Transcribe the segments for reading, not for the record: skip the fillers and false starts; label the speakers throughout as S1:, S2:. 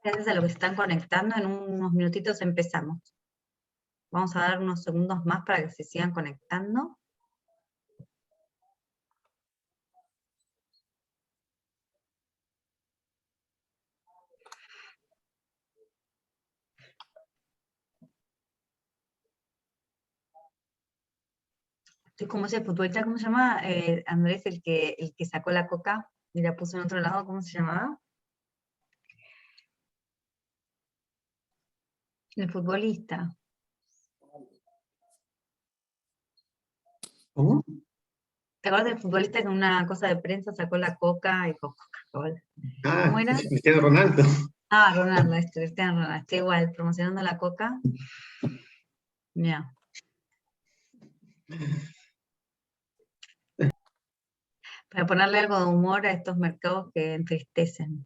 S1: Gracias a los que se están conectando, en unos minutitos empezamos. Vamos a dar unos segundos más para que se sigan conectando. ¿Cómo es el futbolista? ¿Cómo se llama? Andrés, el que sacó la coca y la puso en otro lado, ¿cómo se llamaba? El futbolista.
S2: ¿Cómo?
S1: ¿Te acuerdas del futbolista que en una cosa de prensa sacó la coca y con Coca-Cola?
S2: Ah,
S1: ¿Cómo era?
S2: Cristiano Ronaldo.
S1: Ah, Ronaldo, Cristiano Ronaldo, está igual, promocionando la coca. Ya. Para ponerle algo de humor a estos mercados que entristecen.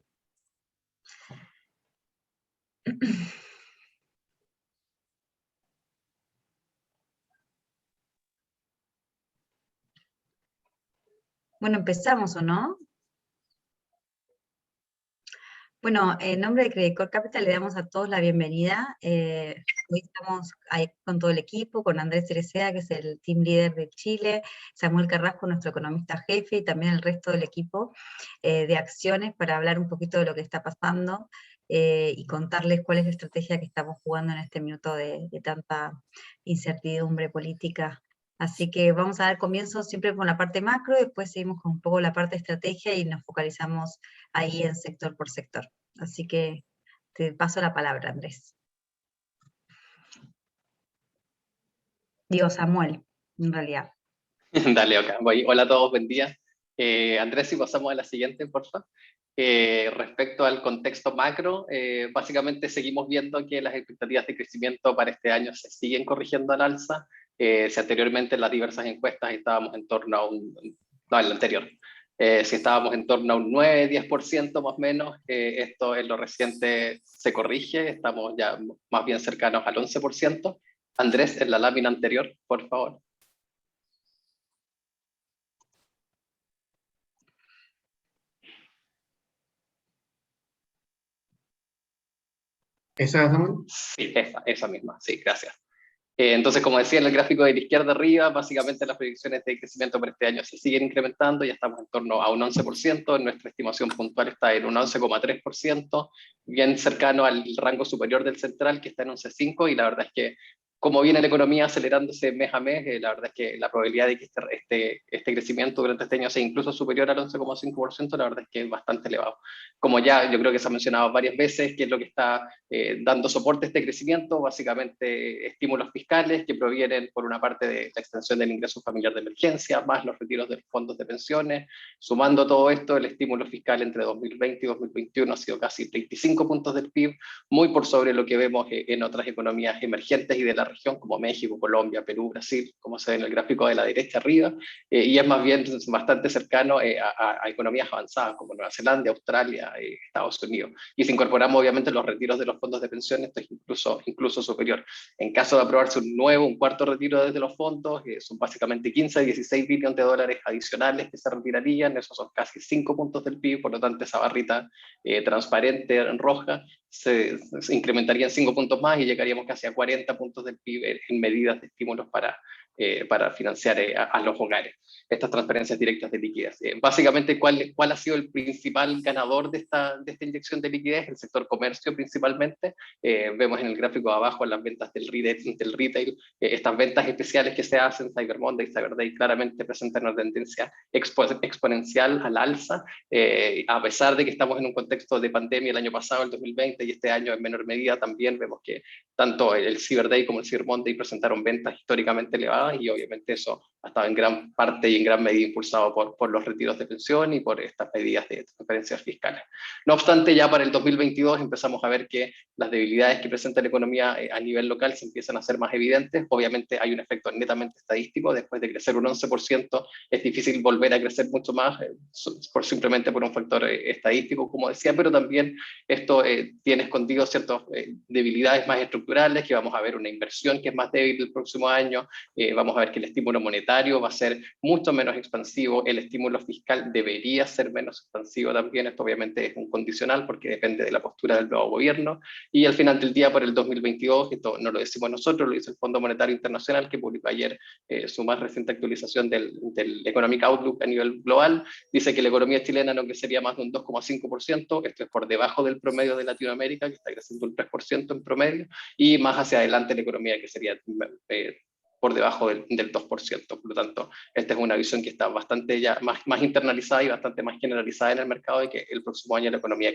S1: Bueno, empezamos, ¿o no? Bueno, en nombre de Credit Corp Capital le damos a todos la bienvenida. Hoy estamos ahí con todo el equipo, con Andrés Cereceda, que es el team leader de Chile, Samuel Carrasco, nuestro economista jefe, y también el resto del equipo de acciones para hablar un poquito de lo que está pasando y contarles cuál es la estrategia que estamos jugando en este minuto de tanta incertidumbre política. Así que vamos a dar comienzo siempre con la parte macro, después seguimos con un poco la parte de estrategia y nos focalizamos ahí en sector por sector. Así que te paso la palabra, Andrés. Digo, Samuel, en realidad.
S3: Dale, ok. Voy. Hola a todos, buen día. Andrés, si pasamos a la siguiente, por favor. Respecto al contexto macro, básicamente seguimos viendo que las expectativas de crecimiento para este año se siguen corrigiendo al alza. Si anteriormente en las diversas encuestas estábamos en torno a no, en la anterior, si estábamos en torno a un 9-10% más o menos, esto en lo reciente se corrige, estamos ya más bien cercanos al 11%. Andrés, en la lámina anterior, por favor.
S2: ¿Esa, Samuel?
S3: Sí, esa misma, sí, gracias. Entonces, como decía en el gráfico de la izquierda arriba, básicamente las proyecciones de crecimiento para este año se siguen incrementando, ya estamos en torno a un 11%, nuestra estimación puntual está en un 11,3%, bien cercano al rango superior del central, que está en 11,5%, y la verdad es que como viene la economía acelerándose mes a mes, la verdad es que la probabilidad de que este crecimiento durante este año sea incluso superior al 11,5%, la verdad es que es bastante elevado. Como ya yo creo que se ha mencionado varias veces, que es lo que está dando soporte a este crecimiento, básicamente estímulos fiscales que provienen por una parte de la extensión del ingreso familiar de emergencia, más los retiros de los fondos de pensiones. Sumando todo esto, el estímulo fiscal entre 2020 y 2021 ha sido casi 35 puntos del PIB, muy por sobre lo que vemos en otras economías emergentes y de la región, como México, Colombia, Perú, Brasil, como se ve en el gráfico de la derecha arriba, y es más bien bastante cercano a economías avanzadas, como Nueva Zelanda, Australia, Estados Unidos. Y si incorporamos obviamente los retiros de los fondos de pensiones, esto es incluso superior. En caso de aprobarse un cuarto retiro desde los fondos, son básicamente 15 a 16 billones de dólares adicionales que se retirarían, esos son casi 5 puntos del PIB, por lo tanto esa barrita transparente en roja se incrementaría en 5 puntos más y llegaríamos casi a 40 puntos del PIB en medidas de estímulos para financiar a los hogares estas transferencias directas de liquidez. Básicamente, ¿cuál ha sido el principal ganador de esta inyección de liquidez? El sector comercio principalmente. Vemos en el gráfico de abajo las ventas del retail, estas ventas especiales que se hacen, Cyber Monday, Cyber Day, claramente presentan una tendencia exponencial al alza, a pesar de que estamos en un contexto de pandemia el año pasado, el 2020, y este año en menor medida también vemos que tanto el Cyber Day como el Cyber Monday presentaron ventas históricamente elevadas y obviamente eso ha estado en gran parte y en gran medida impulsado por los retiros de pensión y por estas medidas de transferencias fiscales. No obstante, ya para el 2022 empezamos a ver que las debilidades que presenta la economía a nivel local se empiezan a hacer más evidentes. Obviamente hay un efecto netamente estadístico. Después de crecer un 11%, es difícil volver a crecer mucho más, simplemente por un factor estadístico, como decía, pero también esto tiene escondido ciertas debilidades más estructurales, que vamos a ver una inversión que es más débil el próximo año, vamos a ver que el estímulo monetario va a ser mucho menos expansivo, el estímulo fiscal debería ser menos expansivo también. Esto obviamente es un condicional porque depende de la postura del nuevo gobierno, y al final del día, por el 2022, esto no lo decimos nosotros, lo dice el Fondo Monetario Internacional, que publicó ayer su más reciente actualización del Economic Outlook a nivel global, dice que la economía chilena no crecería más de un 2,5%, esto es por debajo del promedio de Latinoamérica, que está creciendo un 3% en promedio, y más hacia adelante la economía que sería por debajo del 2%. Por lo tanto, esta es una visión que está bastante ya más internalizada y bastante más generalizada en el mercado, de que el próximo año la economía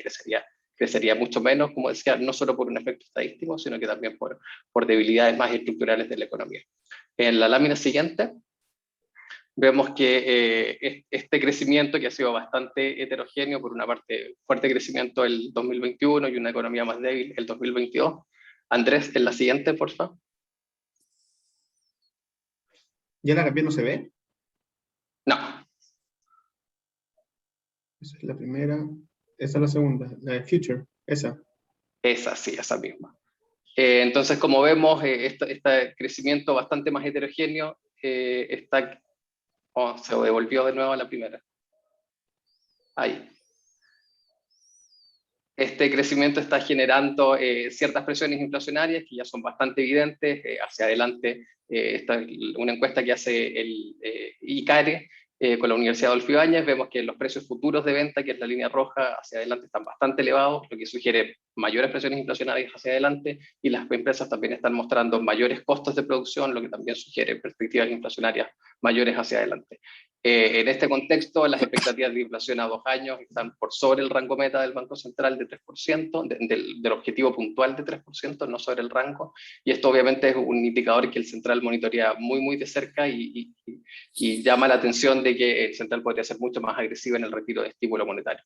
S3: crecería mucho menos, como decía, no solo por un efecto estadístico, sino que también por debilidades más estructurales de la economía. En la lámina siguiente, vemos que este crecimiento, que ha sido bastante heterogéneo, por una parte fuerte crecimiento el 2021 y una economía más débil el 2022. Andrés, en la siguiente, por favor.
S2: ¿Ya la cambié no se ve?
S3: No.
S2: Esa es la primera. Esa es la segunda, la de Future, esa.
S3: Esa, sí, esa misma. Entonces, como vemos, este crecimiento bastante más heterogéneo está... Oh, se devolvió de nuevo a la primera. Ahí. Este crecimiento está generando ciertas presiones inflacionarias que ya son bastante evidentes. Hacia adelante, esta es una encuesta que hace el ICARE con la Universidad Adolfo Ibáñez. Vemos que los precios futuros de venta, que es la línea roja, hacia adelante están bastante elevados, lo que sugiere mayores presiones inflacionarias hacia adelante, y las empresas también están mostrando mayores costos de producción, lo que también sugiere perspectivas inflacionarias mayores hacia adelante. En este contexto, las expectativas de inflación a 2 años están por sobre el rango meta del Banco Central de 3%, del objetivo puntual de 3%, no sobre el rango, y esto obviamente es un indicador que el Central monitorea muy de cerca y llama la atención de que el Central podría ser mucho más agresivo en el retiro de estímulo monetario.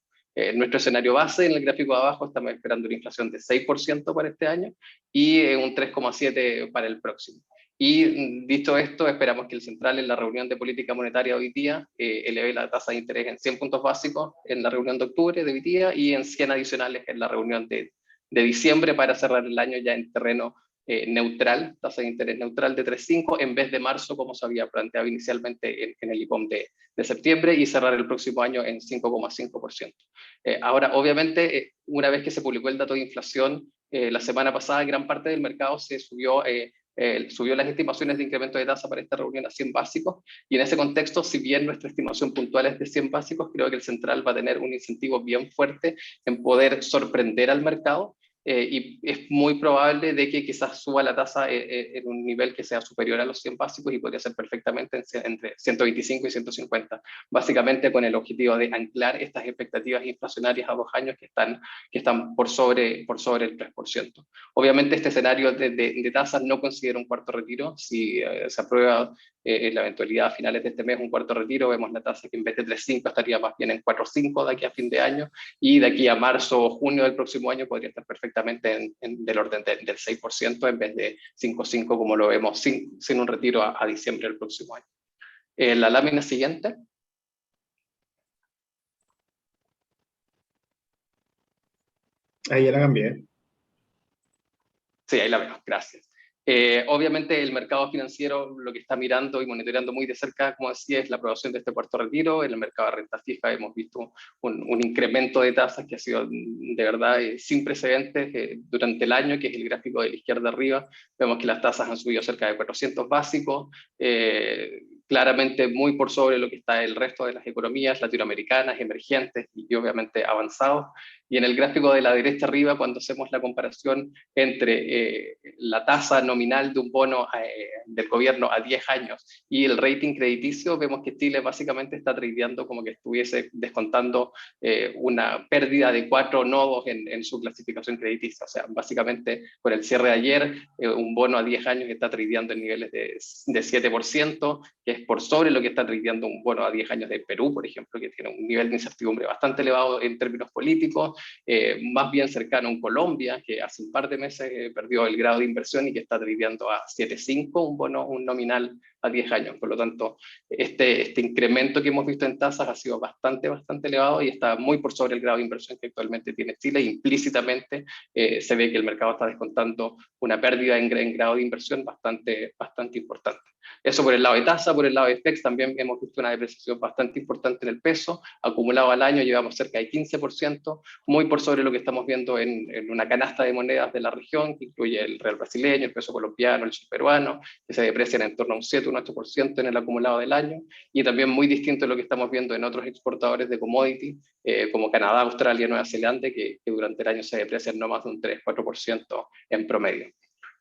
S3: Nuestro escenario base, en el gráfico de abajo, estamos esperando una inflación de 6% para este año y un 3,7% para el próximo. Y dicho esto, esperamos que el Central en la reunión de política monetaria hoy día eleve la tasa de interés en 100 puntos básicos en la reunión de octubre de hoy día y en 100 adicionales en la reunión de diciembre, para cerrar el año ya en terreno neutral, tasa de interés neutral de 3,5 en vez de marzo, como se había planteado inicialmente en el IPOM de septiembre, y cerrar el próximo año en 5,5%. Ahora, obviamente, una vez que se publicó el dato de inflación, la semana pasada gran parte del mercado se subió las estimaciones de incremento de tasa para esta reunión a 100 básicos, y en ese contexto, si bien nuestra estimación puntual es de 100 básicos, creo que el Central va a tener un incentivo bien fuerte en poder sorprender al mercado, y es muy probable de que quizás suba la tasa en un nivel que sea superior a los 100 básicos, y podría ser perfectamente entre 125 y 150, básicamente con el objetivo de anclar estas expectativas inflacionarias a 2 años que están por sobre el 3%. Obviamente este escenario de tasas no considera un cuarto retiro. Si se aprueba en la eventualidad a finales de este mes un cuarto retiro, vemos la tasa que en vez de 3,5 estaría más bien en 4,5 de aquí a fin de año, y de aquí a marzo o junio del próximo año podría estar perfectamente del orden del 6% en vez de 5,5 como lo vemos sin un retiro a diciembre del próximo año. La lámina siguiente.
S2: Ahí ya la cambié.
S3: Sí, ahí la veo, gracias. Obviamente el mercado financiero lo que está mirando y monitoreando muy de cerca, como decía, es la aprobación de este cuarto retiro. En el mercado de renta fija hemos visto un incremento de tasas que ha sido de verdad sin precedentes durante el año, que es el gráfico de la izquierda arriba. Vemos que las tasas han subido cerca de 400 básicos, claramente muy por sobre lo que está el resto de las economías latinoamericanas, emergentes y obviamente avanzados. Y en el gráfico de la derecha arriba, cuando hacemos la comparación entre la tasa nominal de un bono del gobierno a 10 años y el rating crediticio, vemos que Chile básicamente está tradeando como que estuviese descontando una pérdida de 4 nodos en su clasificación crediticia. O sea, básicamente con el cierre de ayer, un bono a 10 años está tradeando en niveles de 7%, que es por sobre lo que está tradeando un bono a 10 años de Perú, por ejemplo, que tiene un nivel de incertidumbre bastante elevado en términos políticos, más bien cercano a un Colombia, que hace un par de meses perdió el grado de inversión y que está tradeando a 7,5 un bono, un nominal a 10 años. Por lo tanto, este incremento que hemos visto en tasas ha sido bastante elevado y está muy por sobre el grado de inversión que actualmente tiene Chile. Implícitamente se ve que el mercado está descontando una pérdida en grado de inversión bastante importante. Eso por el lado de tasa. Por el lado de FX también hemos visto una depreciación bastante importante en el peso. Acumulado al año llevamos cerca de 15%, muy por sobre lo que estamos viendo en una canasta de monedas de la región, que incluye el real brasileño, el peso colombiano, el sol peruano, que se deprecian en torno a un 7, un 8% en el acumulado del año, y también muy distinto a lo que estamos viendo en otros exportadores de commodity, como Canadá, Australia, Nueva Zelanda, que durante el año se deprecian no más de un 3-4% en promedio.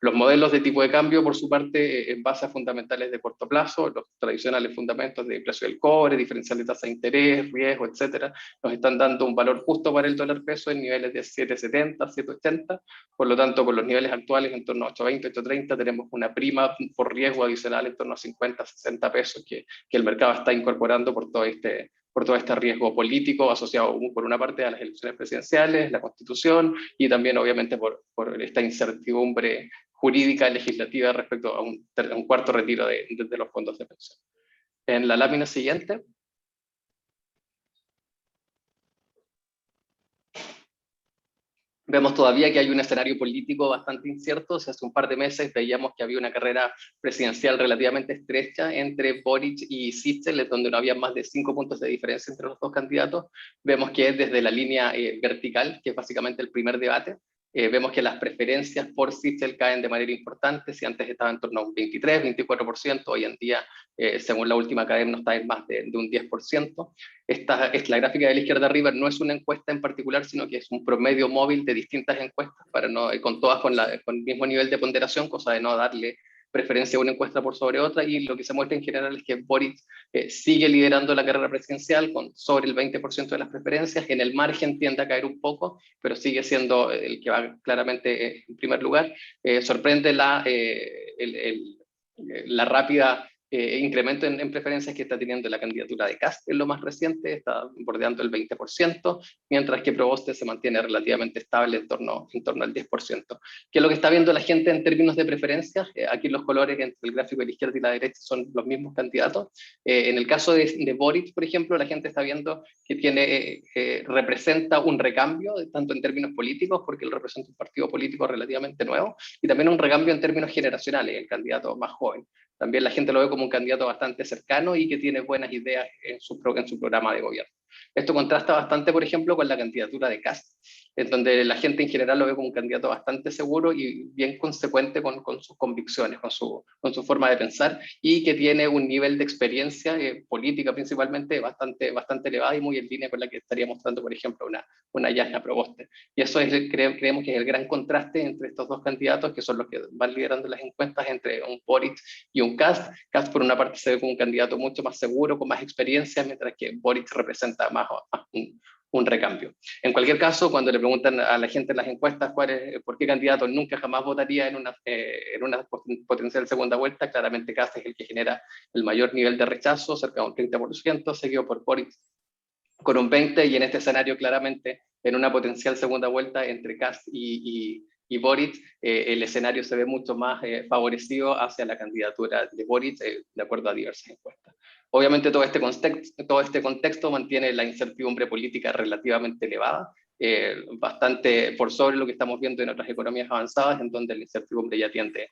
S3: Los modelos de tipo de cambio, por su parte, en base a fundamentales de corto plazo, los tradicionales fundamentos de precio del cobre, diferencial de tasa de interés, riesgo, etcétera, nos están dando un valor justo para el dólar peso en niveles de 7,70, 7,80. Por lo tanto, con los niveles actuales en torno a 8,20, 8,30, tenemos una prima por riesgo adicional en torno a 50, 60 pesos que el mercado está incorporando por todo este riesgo político asociado por una parte a las elecciones presidenciales, la Constitución, y también obviamente por esta incertidumbre jurídica y legislativa respecto a un cuarto retiro de los fondos de pensión. En la lámina siguiente vemos todavía que hay un escenario político bastante incierto. Hace un par de meses veíamos que había una carrera presidencial relativamente estrecha entre Boric y Sichel, donde no había más de 5 puntos de diferencia entre los dos candidatos. Vemos que desde la línea vertical, que es básicamente el primer debate, vemos que las preferencias por Sichel caen de manera importante. Si antes estaba en torno a un 23, 24%, hoy en día, según la última cadena, está en más de un 10%. La gráfica de la izquierda arriba no es una encuesta en particular, sino que es un promedio móvil de distintas encuestas, con todas con el mismo nivel de ponderación, cosa de no darle preferencia a una encuesta por sobre otra, y lo que se muestra en general es que Boric sigue liderando la carrera presidencial con sobre el 20% de las preferencias. En el margen tiende a caer un poco, pero sigue siendo el que va claramente en primer lugar. Sorprende la rápida incremento en preferencias que está teniendo la candidatura de Kast en lo más reciente, está bordeando el 20%, mientras que Proboste se mantiene relativamente estable en torno al 10%. ¿Qué es lo que está viendo la gente en términos de preferencias? Aquí los colores entre el gráfico de la izquierda y la derecha son los mismos candidatos. En el caso de Boric, por ejemplo, la gente está viendo que representa un recambio, tanto en términos políticos, porque él representa un partido político relativamente nuevo, y también un recambio en términos generacionales, el candidato más joven. También la gente lo ve como un candidato bastante cercano y que tiene buenas ideas en su programa de gobierno. Esto contrasta bastante, por ejemplo, con la candidatura de Kast, en donde la gente en general lo ve como un candidato bastante seguro y bien consecuente con sus convicciones, con su forma de pensar, y que tiene un nivel de experiencia política principalmente bastante elevada y muy en línea con la que estaría mostrando, por ejemplo, una Jasna Proboste. Y eso creemos que es el gran contraste entre estos dos candidatos, que son los que van liderando las encuestas, entre un Boric y un Kast. Kast, por una parte, se ve como un candidato mucho más seguro, con más experiencia, mientras que Boric representa más un recambio. En cualquier caso, cuando le preguntan a la gente en las encuestas por qué candidato nunca jamás votaría en una potencial segunda vuelta, claramente Kast es el que genera el mayor nivel de rechazo, cerca de un 30%, seguido por Boric con un 20%, y en este escenario claramente en una potencial segunda vuelta entre Kast y Boric, el escenario se ve mucho más favorecido hacia la candidatura de Boric, de acuerdo a diversas encuestas. Obviamente todo este contexto mantiene la incertidumbre política relativamente elevada, bastante por sobre lo que estamos viendo en otras economías avanzadas, en donde la incertidumbre ya tiende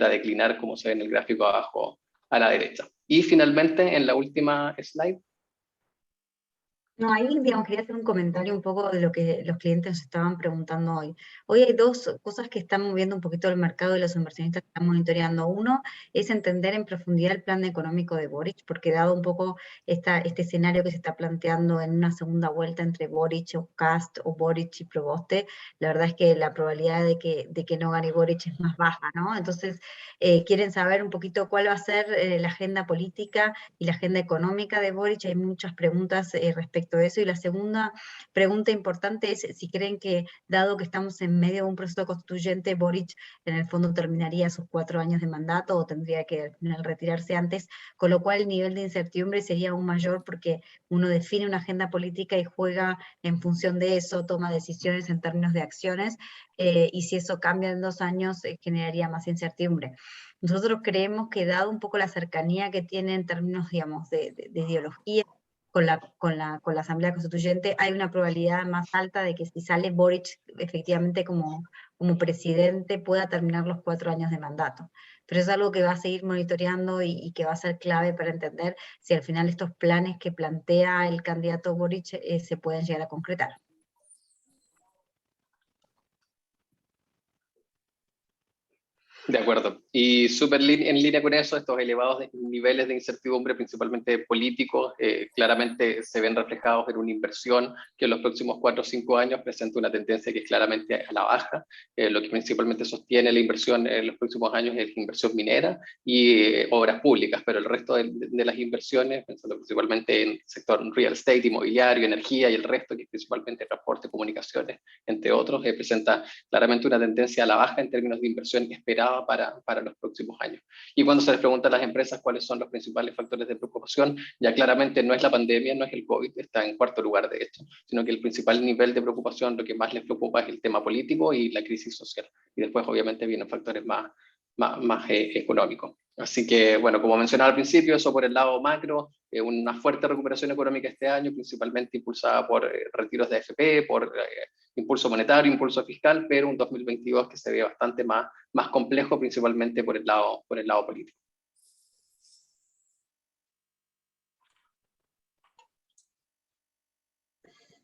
S3: a declinar, como se ve en el gráfico abajo a la derecha. Y finalmente, en la última slide,
S1: No, ahí, digamos, quería hacer un comentario un poco de lo que los clientes nos estaban preguntando hoy. Hoy hay dos cosas que están moviendo un poquito el mercado y los inversionistas que están monitoreando. Uno es entender en profundidad el plan económico de Boric, porque dado un poco este escenario que se está planteando en una segunda vuelta entre Boric o Kast o Boric y Proboste, la verdad es que la probabilidad de que no gane Boric es más baja, ¿no? Entonces, quieren saber un poquito cuál va a ser la agenda política y la agenda económica de Boric. Hay muchas preguntas respecto a eso. Y la segunda pregunta importante es si creen que, dado que estamos en medio de un proceso constituyente, Boric en el fondo terminaría sus 4 años de mandato o tendría que al final retirarse antes, con lo cual el nivel de incertidumbre sería aún mayor porque uno define una agenda política y juega en función de eso, toma decisiones en términos de acciones, y si eso cambia en 2 años, generaría más incertidumbre. Nosotros creemos que dado un poco la cercanía que tiene en términos, digamos, de ideología con la Asamblea Constituyente, hay una probabilidad más alta de que si sale Boric efectivamente como presidente pueda terminar los 4 años de mandato. Pero es algo que va a seguir monitoreando y que va a ser clave para entender si al final estos planes que plantea el candidato Boric se pueden llegar a concretar.
S3: De acuerdo. Y súper en línea con eso, estos elevados niveles de incertidumbre, principalmente políticos, claramente se ven reflejados en una inversión que en los próximos 4 o 5 años presenta una tendencia que es claramente a la baja. Lo que principalmente sostiene la inversión en los próximos años es la inversión minera y obras públicas, pero el resto de las inversiones, pensando principalmente en el sector real estate, inmobiliario, energía y el resto, que es principalmente transporte, comunicaciones, entre otros, presenta claramente una tendencia a la baja en términos de inversión esperada para los próximos años. Y cuando se les pregunta a las empresas cuáles son los principales factores de preocupación, ya claramente no es la pandemia, no es el COVID, está en cuarto lugar de esto, sino que el principal nivel de preocupación, lo que más les preocupa es el tema político y la crisis social. Y después obviamente vienen factores más económicos. Así que, bueno, como mencionaba al principio, eso por el lado macro, una fuerte recuperación económica este año, principalmente impulsada por retiros de AFP, por impulso monetario, impulso fiscal, pero un 2022 que se ve bastante más complejo, principalmente por el lado político.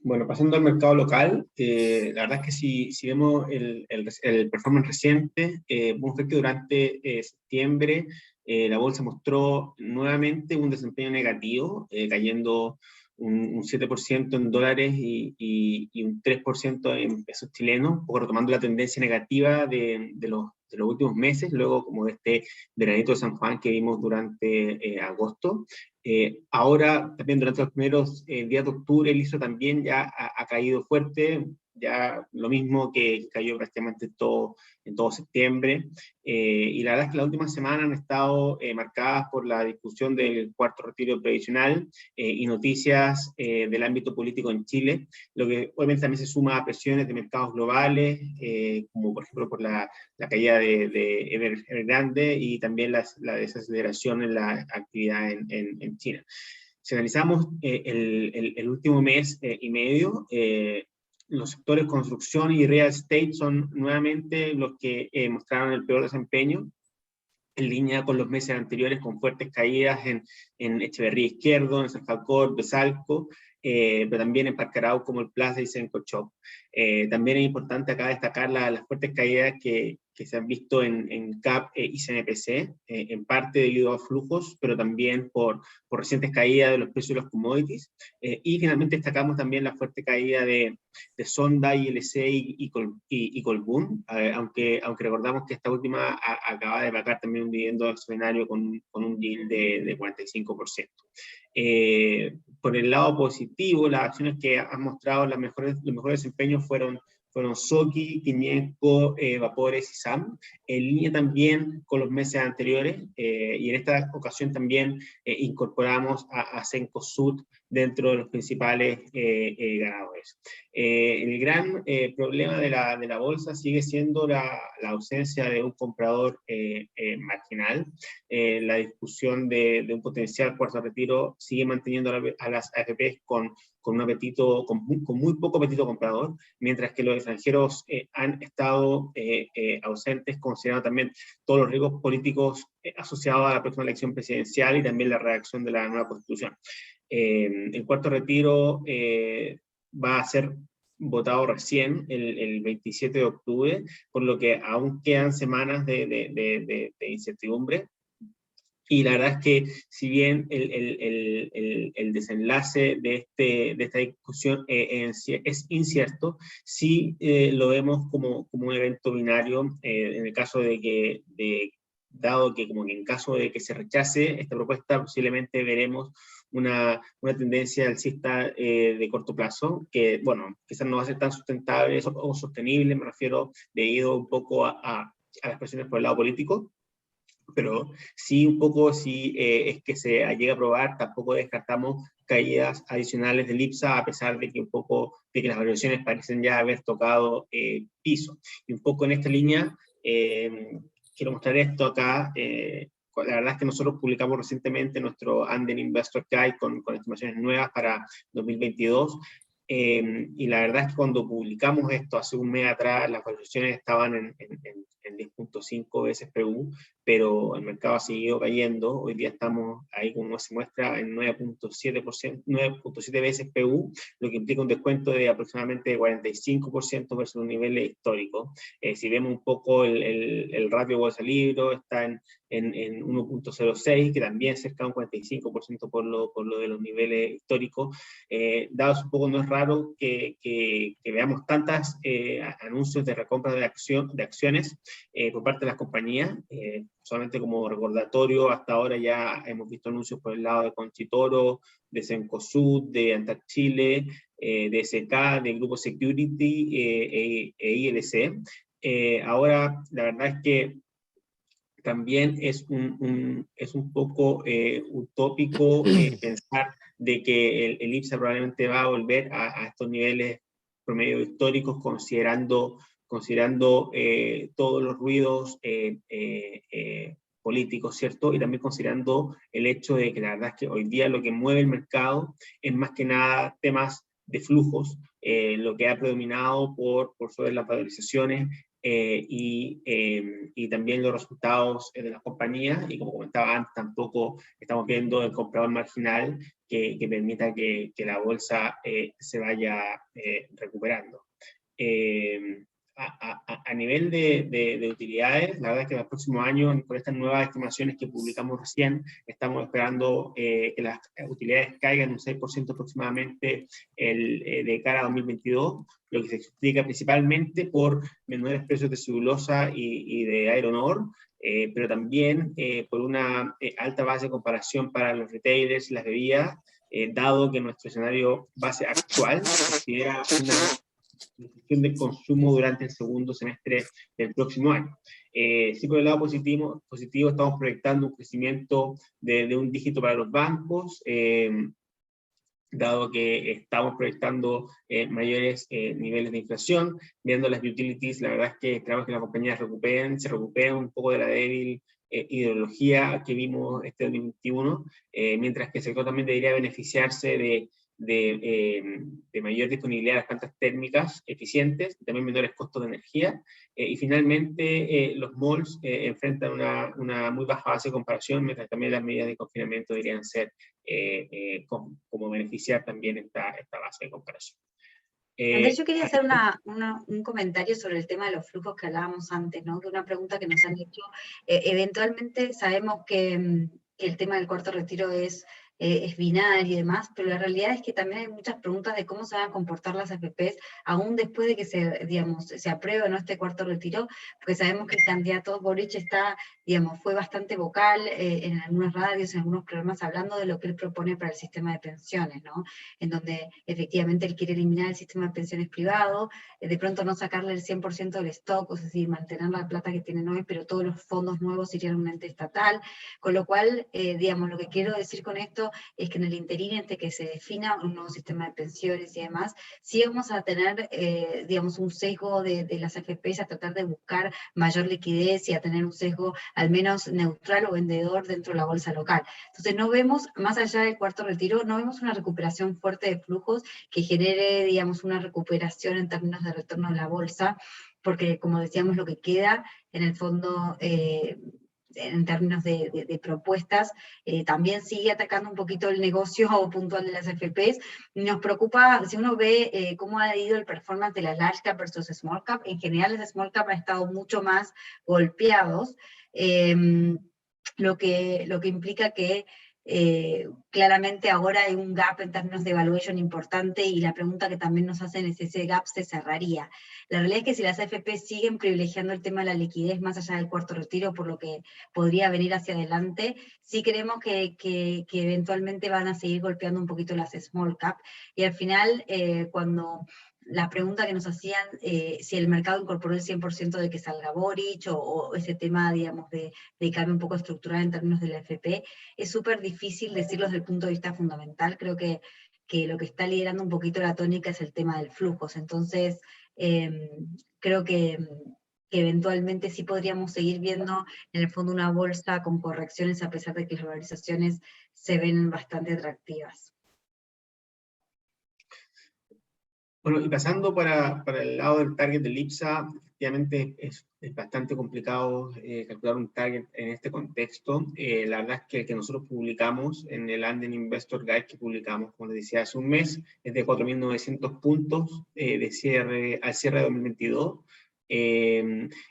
S2: Bueno, pasando al mercado local, la verdad es que si vemos el performance reciente, vemos que durante septiembre la bolsa mostró nuevamente un desempeño negativo, cayendo un 7% en dólares y un 3% en pesos chilenos, un poco retomando la tendencia negativa de los últimos meses, luego como de este veranito de San Juan que vimos durante agosto. Ahora, también durante los primeros días de octubre, el ISO también ya ha caído fuerte, ya lo mismo que cayó prácticamente en todo septiembre. Y la verdad es que las últimas semanas han estado marcadas por la discusión del cuarto retiro previsional y noticias del ámbito político en Chile, lo que obviamente también se suma a presiones de mercados globales, como por ejemplo por la caída de Evergrande y también la desaceleración en la actividad en China. Si analizamos el último mes y medio, los sectores construcción y real estate son nuevamente los que mostraron el peor desempeño, en línea con los meses anteriores, con fuertes caídas en Echeverría Izquierdo, en San Falcón, Besalco, pero también en Parque Arauco como el Plaza y Sencochop. También es importante acá destacar las fuertes caídas que se han visto en CAP y CNPC, en parte debido a flujos, pero también por recientes caídas de los precios de los commodities. Y finalmente destacamos también la fuerte caída de Sonda, ILC y Colbún, aunque recordamos que esta última acaba de pagar también un dividendo extraordinario con un yield de 45%. Por el lado positivo, las acciones que han mostrado los mejores desempeños fueron Soki, Quimienco, Vapores y SAM, en línea también con los meses anteriores, y en esta ocasión también incorporamos a Cencosud dentro de los principales ganadores. El gran problema de la bolsa sigue siendo la ausencia de un comprador marginal. La discusión de un potencial cuarto retiro sigue manteniendo a las AFPs con un apetito, con muy poco apetito comprador, mientras que los extranjeros han estado ausentes, considerando también todos los riesgos políticos asociado a la próxima elección presidencial y también la redacción de la nueva Constitución. El cuarto retiro va a ser votado recién el 27 de octubre, por lo que aún quedan semanas de incertidumbre. Y la verdad es que si bien el desenlace de esta discusión es incierto, sí lo vemos como un evento binario en el caso de que, dado que como que en caso de que se rechace esta propuesta, posiblemente veremos una tendencia alcista de corto plazo, que bueno, quizás no va a ser tan sustentable o sostenible, me refiero debido un poco a las presiones por el lado político, pero sí un poco si es que se llega a aprobar, tampoco descartamos caídas adicionales del IPSA, a pesar de que un poco de que las variaciones parecen ya haber tocado piso. Y un poco en esta línea, quiero mostrar esto acá. La verdad es que nosotros publicamos recientemente nuestro Anden Investor Guide con estimaciones nuevas para 2022, y la verdad es que cuando publicamos esto hace un mes atrás, las variaciones estaban en 10.5 veces PU, pero el mercado ha seguido cayendo. Hoy día estamos ahí, como se muestra, en 9.7 veces PU, lo que implica un descuento de aproximadamente 45% versus los niveles históricos. Si vemos un poco el ratio bolsa-libro, está en 1.06, que también cerca de un 45% por lo de los niveles históricos. Dados un poco, no es raro que veamos tantas anuncios de recompra de acciones por parte de las compañías. Solamente como recordatorio, hasta ahora ya hemos visto anuncios por el lado de Conchitoro, de Cencosud, de Antac Chile, de SK, de Grupo Security e ILC. Ahora, la verdad es que también es un poco utópico pensar de que el IPSA probablemente va a volver a estos niveles promedio históricos, considerando todos los ruidos políticos, ¿cierto? Y también considerando el hecho de que la verdad es que hoy día lo que mueve el mercado es más que nada temas de flujos, lo que ha predominado por sobre las valorizaciones y también los resultados de las compañías, y como comentaba antes, tampoco estamos viendo el comprador marginal que permita que la bolsa se vaya recuperando. A nivel de utilidades, la verdad es que el próximo año, con estas nuevas estimaciones que publicamos recién, estamos esperando que las utilidades caigan un 6% aproximadamente de cara a 2022, lo que se explica principalmente por menores precios de celulosa y de iron ore, pero también por una alta base de comparación para los retailers y las bebidas, dado que nuestro escenario base actual considera una reducción del consumo durante el segundo semestre del próximo año. Sí, por el lado positivo estamos proyectando un crecimiento de un dígito para los bancos, dado que estamos proyectando mayores niveles de inflación. Viendo las utilities, la verdad es que esperamos que las compañías se recuperen un poco de la débil ideología que vimos este 2021, mientras que el sector también debería beneficiarse de mayor disponibilidad de las plantas térmicas eficientes, también menores costos de energía, y finalmente los malls enfrentan una muy baja base de comparación, mientras también las medidas de confinamiento deberían ser como beneficiar también esta base de comparación.
S1: Andrés, yo quería hacer un comentario sobre el tema de los flujos que hablábamos antes, ¿no? Que una pregunta que nos han hecho. Eventualmente sabemos que el tema del cuarto retiro es binario y demás, pero la realidad es que también hay muchas preguntas de cómo se van a comportar las AFPs aún después de que se apruebe o no este cuarto retiro, porque sabemos que el candidato Boric fue bastante vocal en algunas radios, en algunos programas, hablando de lo que él propone para el sistema de pensiones, ¿no? En donde efectivamente él quiere eliminar el sistema de pensiones privado, de pronto no sacarle el 100% del stock, es decir, mantener la plata que tienen hoy, pero todos los fondos nuevos irían a un ente estatal, con lo cual, lo que quiero decir con esto es que en el interín, entre que se defina un nuevo sistema de pensiones y demás, sí vamos a tener, un sesgo de las AFPs a tratar de buscar mayor liquidez y a tener un sesgo al menos neutral o vendedor dentro de la bolsa local. Entonces no vemos, más allá del cuarto retiro, no vemos una recuperación fuerte de flujos que genere, una recuperación en términos de retorno de la bolsa, porque como decíamos, lo que queda en el fondo en términos de propuestas, también sigue atacando un poquito el negocio puntual de las FPs. Nos preocupa, si uno ve cómo ha ido el performance de las large cap versus small cap, en general las small cap han estado mucho más golpeados, lo que implica que claramente ahora hay un gap en términos de valuation importante, y la pregunta que también nos hacen es si ese gap se cerraría. La realidad es que si las AFP siguen privilegiando el tema de la liquidez más allá del cuarto retiro, por lo que podría venir hacia adelante, sí creemos que eventualmente van a seguir golpeando un poquito las small cap, y al final cuando la pregunta que nos hacían, si el mercado incorporó el 100% de que salga Boric, o ese tema, digamos, de cambio un poco estructural en términos de la AFP, es súper difícil decirlo desde el punto de vista fundamental. Creo que lo que está liderando un poquito la tónica es el tema del flujos. Entonces, creo que eventualmente sí podríamos seguir viendo en el fondo una bolsa con correcciones, a pesar de que las valorizaciones se ven bastante atractivas.
S2: Bueno, y pasando para el lado del target del IPSA, efectivamente es bastante complicado calcular un target en este contexto. La verdad es que el que nosotros publicamos en el Anden Investor Guide que publicamos, como les decía, hace un mes, es de 4.900 puntos de cierre, al cierre de 2022.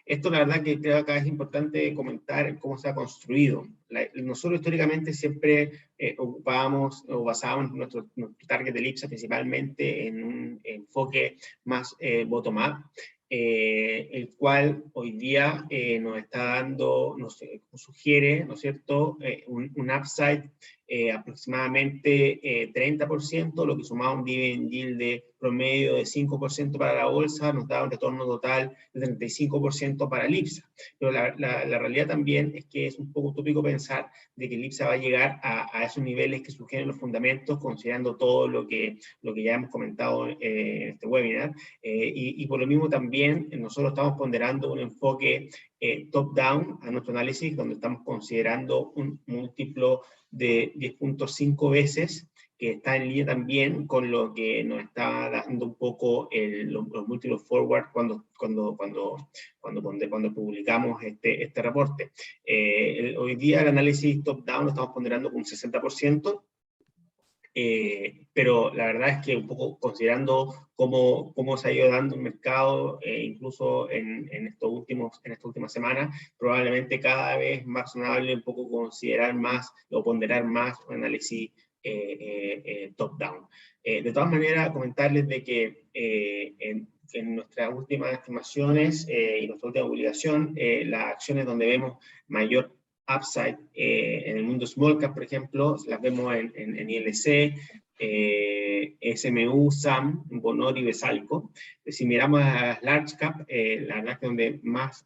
S2: Esto la verdad que creo que acá es importante comentar cómo se ha construido. Nosotros históricamente siempre ocupábamos o basábamos nuestro target del IPSA principalmente en un enfoque más bottom-up, el cual hoy día nos está dando, nos sugiere, ¿no es cierto?, un upside aproximadamente 30%, lo que sumaba un dividend yield de promedio de 5% para la bolsa, nos da un retorno total de 35% para el IPSA. Pero la realidad también es que es un poco utópico pensar de que el IPSA va a llegar a esos niveles que sugieren los fundamentos, considerando todo lo que ya hemos comentado en este webinar, y por lo mismo también nosotros estamos ponderando un enfoque top-down a nuestro análisis, donde estamos considerando un múltiplo de 10.5 veces, que está en línea también con lo que nos está dando un poco los múltiplos forward cuando publicamos este reporte. Hoy día el análisis top-down lo estamos ponderando con un 60%, pero la verdad es que un poco considerando cómo se ha ido dando el mercado, incluso en estas últimas semanas, probablemente cada vez más razonable un poco considerar más o ponderar más un análisis top-down. De todas maneras, comentarles de que en nuestras últimas estimaciones y nuestra última publicación, las acciones donde vemos mayor upside en el mundo small cap, por ejemplo, las vemos en ILC, SMU, SAM, Bonor y Besalco. Si miramos a las large cap, la verdad que donde más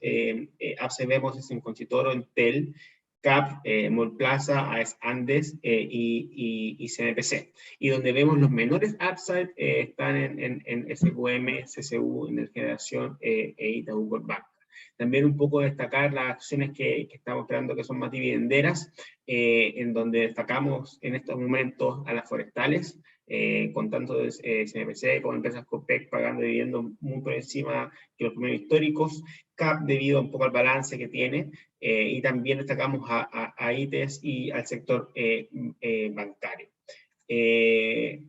S2: upside vemos es en Conchitoro, Entel, CAP, Mallplaza, AES Andes y CNPC. Y donde vemos los menores upside están en SQM, CCU, Energeneración e Itaú Corpbank. También un poco destacar las acciones que estamos esperando que son más dividenderas, en donde destacamos en estos momentos a las forestales, con tanto CNPC como empresas COPEC pagando dividendos muy por encima de los promedios históricos, CAP debido un poco al balance que tiene, y también destacamos a ITES y al sector bancario.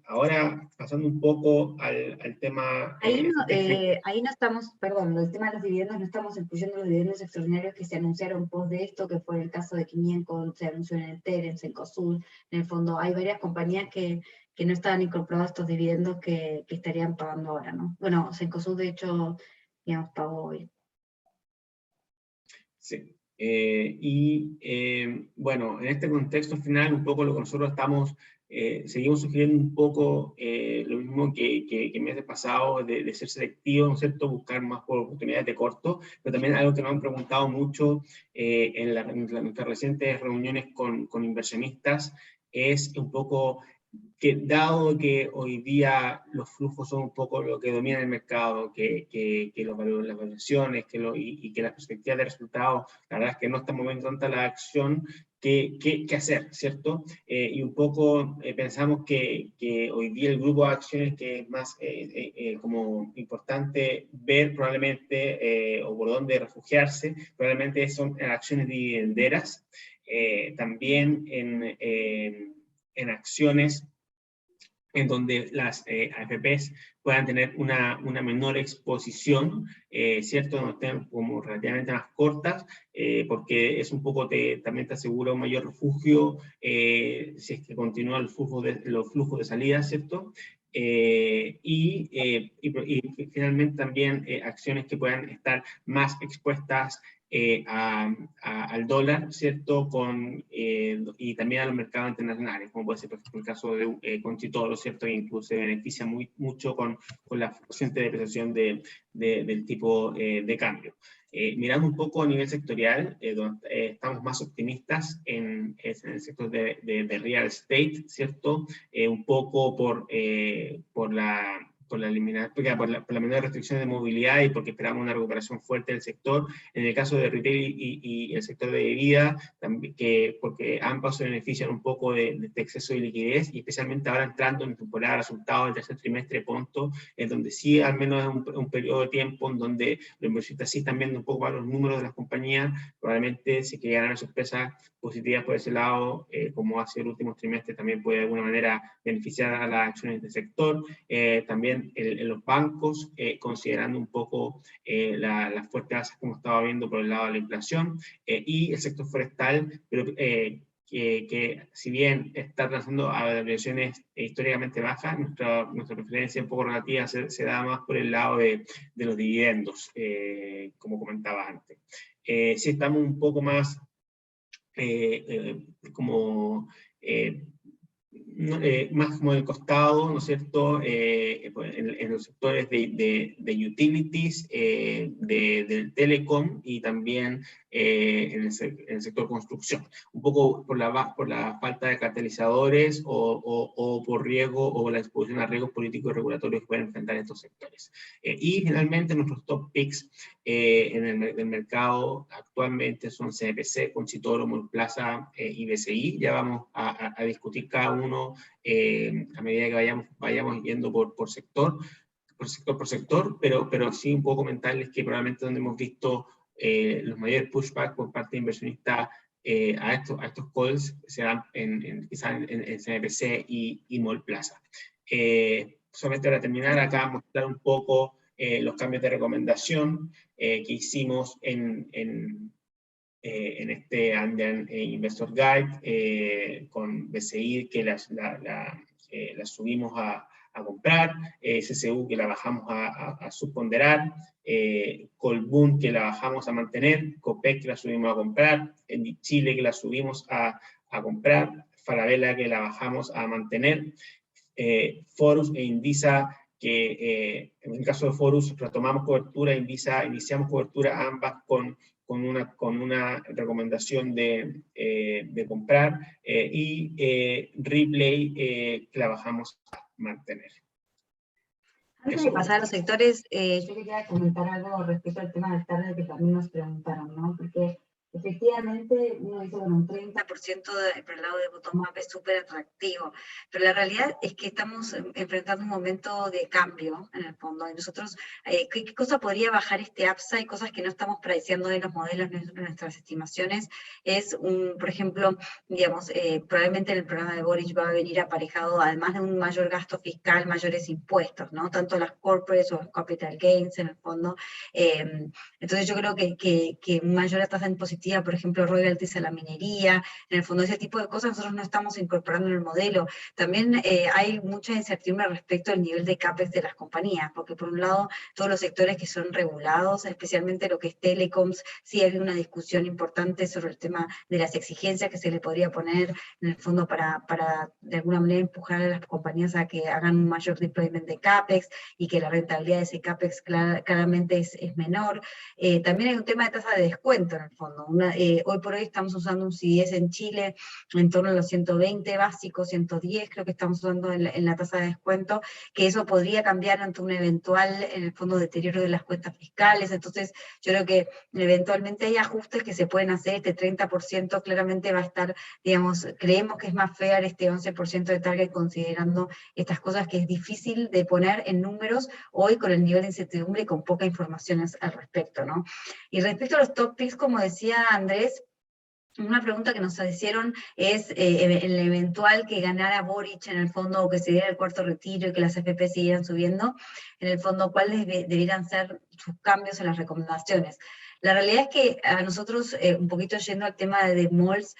S2: Ahora, pasando un poco al tema...
S1: Ahí no estamos, perdón, el tema de los dividendos, no estamos incluyendo los dividendos extraordinarios que se anunciaron post de esto, que fue el caso de Quimienco, se anunció en Entel, en Cencosud. En el fondo hay varias compañías que no estaban incorporados a estos dividendos que estarían pagando ahora, ¿no? Bueno, Cencosud de hecho, digamos, pagó hoy.
S2: Sí. Bueno, en este contexto final, un poco lo que nosotros seguimos sugiriendo un poco lo mismo que meses pasados, de ser selectivo, ¿no es cierto?, buscar más oportunidades de corto, pero también algo que nos han preguntado mucho en nuestras recientes reuniones con inversionistas, es un poco que dado que hoy día los flujos son un poco lo que domina el mercado, que las valoraciones y que las perspectivas de resultados, la verdad es que no estamos moviendo tanta la acción, ¿qué hacer, ¿cierto? Y un poco pensamos que hoy día el grupo de acciones que es más como importante ver probablemente, o por dónde refugiarse, probablemente son acciones dividenderas, también en acciones en donde las AFPs puedan tener una menor exposición, ¿cierto? No estén como relativamente más cortas, porque es un poco, también te asegura un mayor refugio si es que continúa los flujos de salida, ¿cierto? Y finalmente también acciones que puedan estar más expuestas al dólar, ¿cierto? Y también a los mercados internacionales, como puede ser, por ejemplo, el caso de Conchitoro, ¿cierto? Que incluso se beneficia mucho con la reciente depreciación del tipo de cambio. Mirando un poco a nivel sectorial, estamos más optimistas en el sector de real estate, ¿cierto? Un poco por la menor restricción de movilidad y porque esperamos una recuperación fuerte del sector. En el caso de retail y el sector de bebida, también, porque ambos se benefician un poco de este exceso de liquidez, y especialmente ahora entrando en temporada de resultados del tercer trimestre pronto, en donde sí al menos es un periodo de tiempo en donde los inversionistas sí están viendo un poco más los números de las compañías, probablemente si que ganan sorpresas positivas por ese lado, como ha sido el último trimestre, también puede de alguna manera beneficiar a las acciones del sector. También en los bancos, considerando un poco las fuertes alzas como estaba viendo por el lado de la inflación, y el sector forestal, pero que si bien está trazando a valoraciones históricamente bajas, nuestra preferencia un poco relativa se da más por el lado de los dividendos, como comentaba antes. Si estamos un poco más más como del costado, ¿no es cierto?, en los sectores de utilities, del telecom, y también en el sector construcción. Un poco por la falta de catalizadores o por riesgo o la exposición a riesgos políticos y regulatorios que pueden enfrentar estos sectores. Y finalmente nuestros top picks en el mercado actualmente son CNPC, Conchitoro, Mallplaza y BCI. Ya vamos a discutir cada uno a medida que vayamos yendo por sector, pero sí un poco comentarles que probablemente donde hemos visto los mayores pushback por parte de inversionistas a estos calls serán quizás en CNPC y Mallplaza. Solamente para terminar, acá mostrar un poco los cambios de recomendación que hicimos en este Andean Investor Guide, con BCI que la subimos a comprar, CCU que la bajamos a subponderar, Colbún que la bajamos a mantener, Copec que la subimos a comprar, Chile que la subimos a comprar, Falabella que la bajamos a mantener, Forus e Indisa que en el caso de Forus retomamos cobertura, Indisa iniciamos cobertura, ambas con una recomendación de comprar, y Ripley que la bajamos a mantener.
S1: Antes de pasar a los sectores, yo quería comentar algo respecto al tema del target que también nos preguntaron, ¿no? Porque efectivamente uno dice, bueno, un 30% por el lado de bottom-up es súper atractivo, pero la realidad es que estamos enfrentando un momento de cambio en el fondo, y nosotros, ¿qué cosa podría bajar este upside? Cosas que no estamos prediciendo en los modelos, en nuestras estimaciones, es, por ejemplo, digamos, probablemente el programa de Boric va a venir aparejado, además de un mayor gasto fiscal, mayores impuestos, ¿no? Tanto las corporates o los capital gains en el fondo. Entonces yo creo que mayor tasa impositiva, por ejemplo, royalties a la minería, en el fondo ese tipo de cosas nosotros no estamos incorporando en el modelo. También hay mucha incertidumbre respecto al nivel de CAPEX de las compañías, porque por un lado todos los sectores que son regulados, especialmente lo que es telecoms, sí hay una discusión importante sobre el tema de las exigencias que se le podría poner en el fondo para de alguna manera empujar a las compañías a que hagan un mayor deployment de CAPEX y que la rentabilidad de ese CAPEX claramente es menor. También hay un tema de tasa de descuento en el fondo. hoy por hoy estamos usando un CDS en Chile en torno a los 120 básicos, 110 creo que estamos usando en la tasa de descuento, que eso podría cambiar ante un eventual, en el fondo, deterioro de las cuentas fiscales. Entonces yo creo que eventualmente hay ajustes que se pueden hacer. Este 30% claramente va a estar, digamos, creemos que es más fair este 11% de target, considerando estas cosas que es difícil de poner en números hoy con el nivel de incertidumbre y con poca información al respecto, ¿no? Y respecto a los top picks, como decía Andrés, una pregunta que nos hicieron es el eventual que ganara Boric en el fondo, o que se diera el cuarto retiro y que las FP siguieran subiendo, en el fondo, ¿cuáles debieran ser sus cambios en las recomendaciones? La realidad es que a nosotros, un poquito yendo al tema de malls,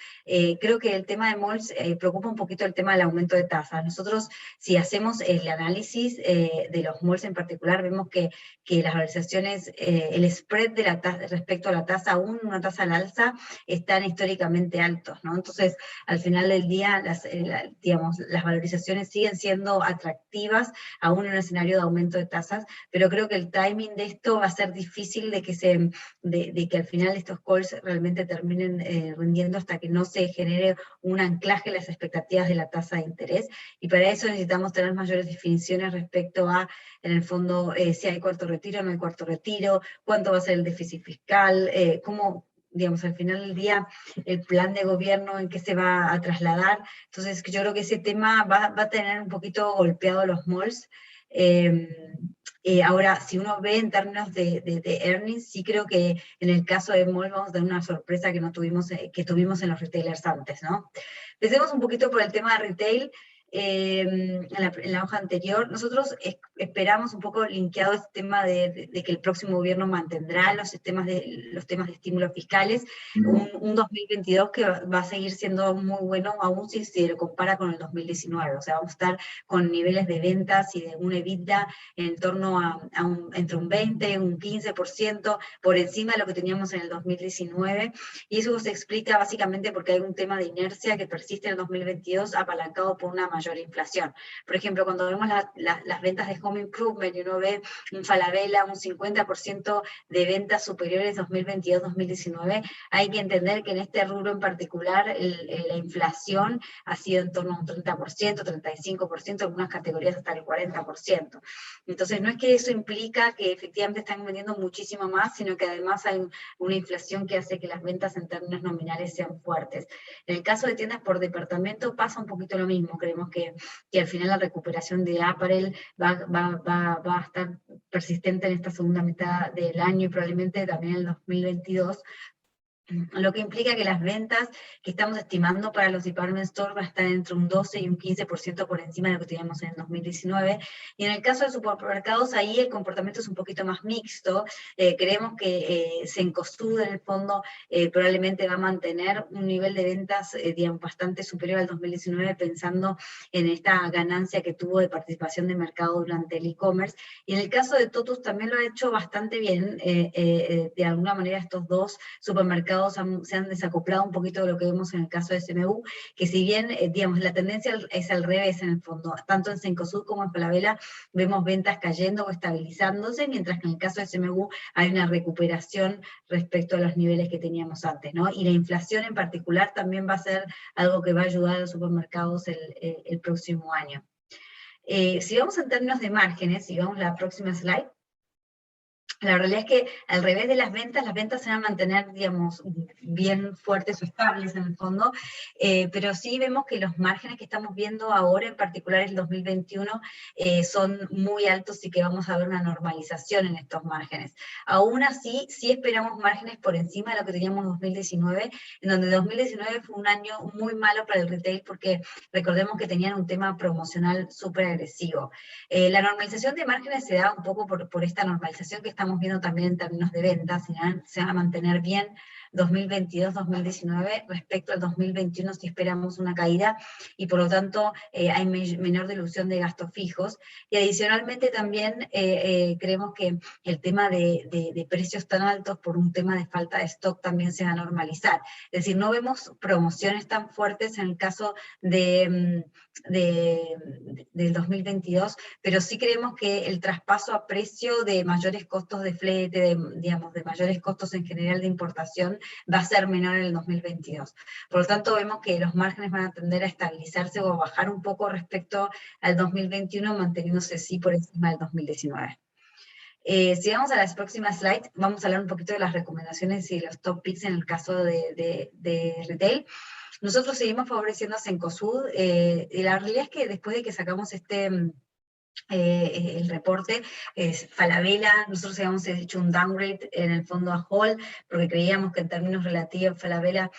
S1: creo que el tema de malls preocupa un poquito el tema del aumento de tasas. Nosotros, si hacemos el análisis de los malls en particular, vemos que las valorizaciones, el spread de la tasa respecto a la tasa, aún una tasa al alza, están históricamente altos, ¿no? Entonces, al final del día, digamos, las valorizaciones siguen siendo atractivas, aún en un escenario de aumento de tasas, pero creo que el timing de esto va a ser difícil de que al final estos calls realmente terminen rindiendo hasta que no se genere un anclaje en las expectativas de la tasa de interés, y para eso necesitamos tener mayores definiciones respecto a, en el fondo, si hay cuarto retiro o no hay cuarto retiro, cuánto va a ser el déficit fiscal, cómo, digamos, al final del día, el plan de gobierno en qué se va a trasladar. Entonces yo creo que ese tema va a tener un poquito golpeado los malls. Ahora, si uno ve en términos de earnings, sí creo que en el caso de mall vamos a tener una sorpresa que no tuvimos, que tuvimos en los retailers antes, ¿no? Empecemos un poquito por el tema de retail. En la hoja anterior, nosotros esperamos un poco linkeado este tema de que el próximo gobierno mantendrá los temas de estímulos fiscales, un 2022 que va a seguir siendo muy bueno, aún si se lo compara con el 2019, o sea, vamos a estar con niveles de ventas y de un EBITDA en torno a entre un 20, un 15%, por encima de lo que teníamos en el 2019, y eso se explica básicamente porque hay un tema de inercia que persiste en el 2022, apalancado por una mayor inflación. Por ejemplo, cuando vemos las ventas de home improvement y uno ve un Falabella, un 50% de ventas superiores 2022-2019, hay que entender que en este rubro en particular la inflación ha sido en torno a un 30%, 35%, algunas categorías hasta el 40%. Entonces no es que eso implica que efectivamente están vendiendo muchísimo más, sino que además hay una inflación que hace que las ventas en términos nominales sean fuertes. En el caso de tiendas por departamento pasa un poquito lo mismo. Creemos que al final la recuperación de apparel va a estar persistente en esta segunda mitad del año y probablemente también en el 2022, lo que implica que las ventas que estamos estimando para los department stores va a estar entre un 12 y un 15% por encima de lo que teníamos en el 2019. Y en el caso de supermercados, ahí el comportamiento es un poquito más mixto. Creemos que Cencosud, en el fondo, probablemente va a mantener un nivel de ventas digamos, bastante superior al 2019, pensando en esta ganancia que tuvo de participación de mercado durante el e-commerce. Y en el caso de Totus también lo ha hecho bastante bien. De alguna manera estos dos supermercados se han desacoplado un poquito de lo que vemos en el caso de SMU, que si bien, digamos, la tendencia es al revés en el fondo, tanto en Cencosud como en Falabella vemos ventas cayendo o estabilizándose, mientras que en el caso de SMU hay una recuperación respecto a los niveles que teníamos antes, ¿no? Y la inflación en particular también va a ser algo que va a ayudar a los supermercados el próximo año. Si vamos en términos de márgenes, si vamos a la próxima slide, la realidad es que al revés de las ventas se van a mantener, digamos, bien fuertes o estables en el fondo, pero sí vemos que los márgenes que estamos viendo ahora, en particular el 2021, son muy altos y que vamos a ver una normalización en estos márgenes. Aún así, sí esperamos márgenes por encima de lo que teníamos en 2019, en donde 2019 fue un año muy malo para el retail porque recordemos que tenían un tema promocional súper agresivo. La normalización de márgenes se da un poco por esta normalización que estamos viendo también en términos de ventas, se van a mantener bien 2022-2019, respecto al 2021 si esperamos una caída, y por lo tanto hay menor dilución de gastos fijos, y adicionalmente también creemos que el tema de precios tan altos por un tema de falta de stock también se va a normalizar, es decir, no vemos promociones tan fuertes en el caso del 2022, pero sí creemos que el traspaso a precio de mayores costos costos de flete, digamos, de mayores costos en general de importación, va a ser menor en el 2022. Por lo tanto, vemos que los márgenes van a tender a estabilizarse o a bajar un poco respecto al 2021, manteniéndose sí por encima del 2019. Si vamos a las próximas slides, vamos a hablar un poquito de las recomendaciones y los top picks en el caso de retail. Nosotros seguimos favoreciendo a Cencosud, y la realidad es que después de que sacamos el reporte, Falabella, nosotros habíamos hecho un downgrade en el fondo a Hall, porque creíamos que en términos relativos Falabella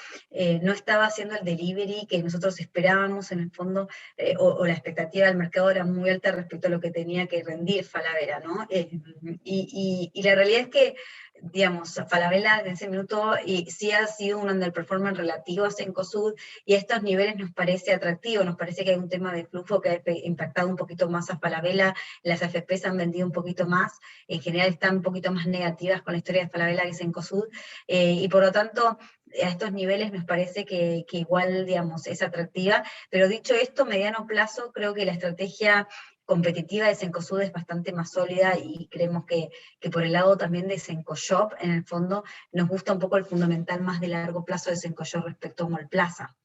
S1: no estaba haciendo el delivery que nosotros esperábamos en el fondo, o la expectativa del mercado era muy alta respecto a lo que tenía que rendir Falabella, ¿no? Y la realidad es que, digamos, Falabella en ese minuto sí ha sido un underperformer relativo a Cencosud, y a estos niveles nos parece atractivo, nos parece que hay un tema de flujo que ha impactado un poquito más a Falabella, las AFPs han vendido un poquito más, en general están un poquito más negativas con la historia de Falabella que Cencosud, y por lo tanto, a estos niveles nos parece que igual, digamos, es atractiva, pero dicho esto, mediano plazo, creo que la estrategia competitiva de Cencosud es bastante más sólida, y creemos que por el lado también de Cencoshop, en el fondo, nos gusta un poco el fundamental más de largo plazo de Cencoshop respecto a Mallplaza.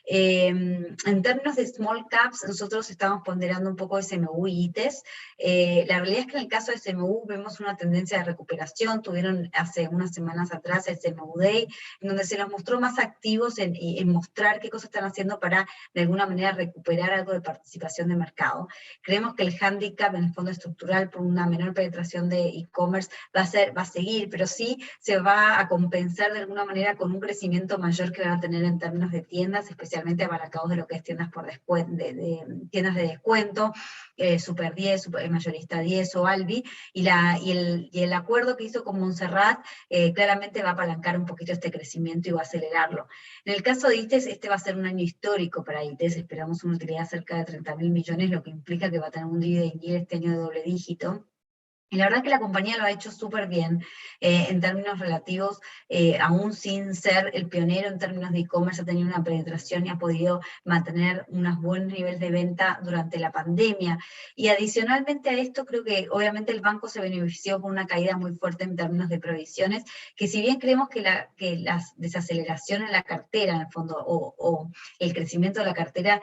S1: En términos de small caps, nosotros estamos ponderando un poco SMU y ITES. La realidad es que en el caso de SMU vemos una tendencia de recuperación, tuvieron hace unas semanas atrás el SMU Day, en donde se los mostró más activos en mostrar qué cosas están haciendo para de alguna manera recuperar algo de participación de mercado. Creemos que el handicap en el fondo estructural por una menor penetración de e-commerce va a seguir, pero sí se va a compensar de alguna manera con un crecimiento mayor que van a tener en términos de tiendas, especialmente abaracados de lo que es tiendas por tiendas de descuento, Super 10, Mayorista 10 o Albi, y el acuerdo que hizo con Montserrat claramente va a apalancar un poquito este crecimiento y va a acelerarlo. En el caso de ITES, este va a ser un año histórico para ITES, esperamos una utilidad cerca de 30.000 millones, lo que implica que va a tener un dividend yield este año de doble dígito. Y la verdad es que la compañía lo ha hecho súper bien en términos relativos, aún sin ser el pionero en términos de e-commerce, ha tenido una penetración y ha podido mantener unos buenos niveles de venta durante la pandemia. Y adicionalmente a esto, creo que obviamente el banco se benefició con una caída muy fuerte en términos de provisiones, que si bien creemos que la desaceleración en la cartera, en el fondo, o el crecimiento de la cartera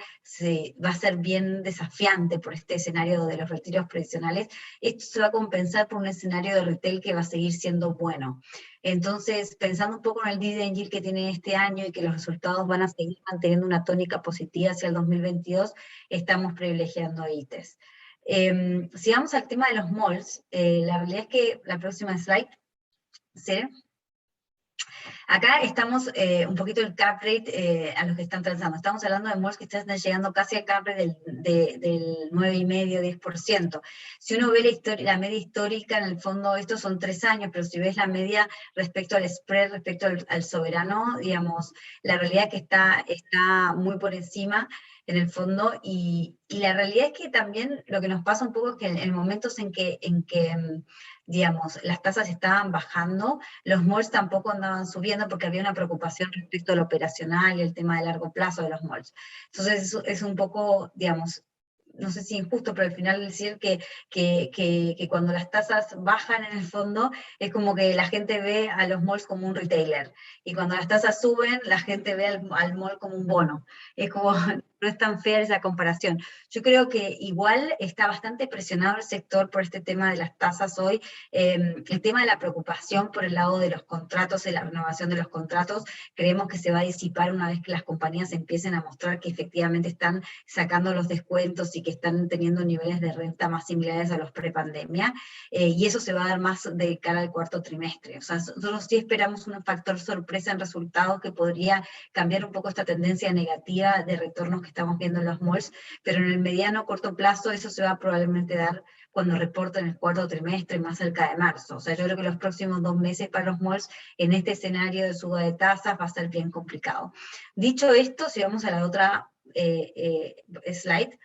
S1: va a ser bien desafiante por este escenario de los retiros previsionales, esto se va a compensar por un escenario de retail que va a seguir siendo bueno. Entonces, pensando un poco en el dividend yield que tiene este año y que los resultados van a seguir manteniendo una tónica positiva hacia el 2022, estamos privilegiando a ITES. Si vamos al tema de los malls, la realidad es que la próxima slide, ¿sí? Acá estamos un poquito el cap rate a los que están transando. Estamos hablando de malls que están llegando casi al cap rate del 9,5-10%. Si uno ve la media histórica, en el fondo estos son 3 años, pero si ves la media respecto al spread, respecto al soberano, digamos, la realidad es que está muy por encima en el fondo, y la realidad es que también lo que nos pasa un poco es que en momentos en que digamos, las tasas estaban bajando, los malls tampoco andaban subiendo porque había una preocupación respecto al operacional y el tema de largo plazo de los malls. Entonces es un poco, digamos, no sé si injusto, pero al final decir que cuando las tasas bajan en el fondo, es como que la gente ve a los malls como un retailer, y cuando las tasas suben, la gente ve al mall como un bono. Es como, no es tan fea esa comparación. Yo creo que igual está bastante presionado el sector por este tema de las tasas hoy, el tema de la preocupación por el lado de los contratos, de la renovación de los contratos, creemos que se va a disipar una vez que las compañías empiecen a mostrar que efectivamente están sacando los descuentos y que están teniendo niveles de renta más similares a los prepandemia, y eso se va a dar más de cara al cuarto trimestre. O sea, nosotros sí esperamos un factor sorpresa en resultados que podría cambiar un poco esta tendencia negativa de retornos que estamos viendo en los malls, pero en el mediano o corto plazo eso se va a probablemente dar cuando reporten el cuarto trimestre, más cerca de marzo. O sea, yo creo que los próximos 2 meses para los malls en este escenario de suba de tasas va a ser bien complicado. Dicho esto, si vamos a la otra slide,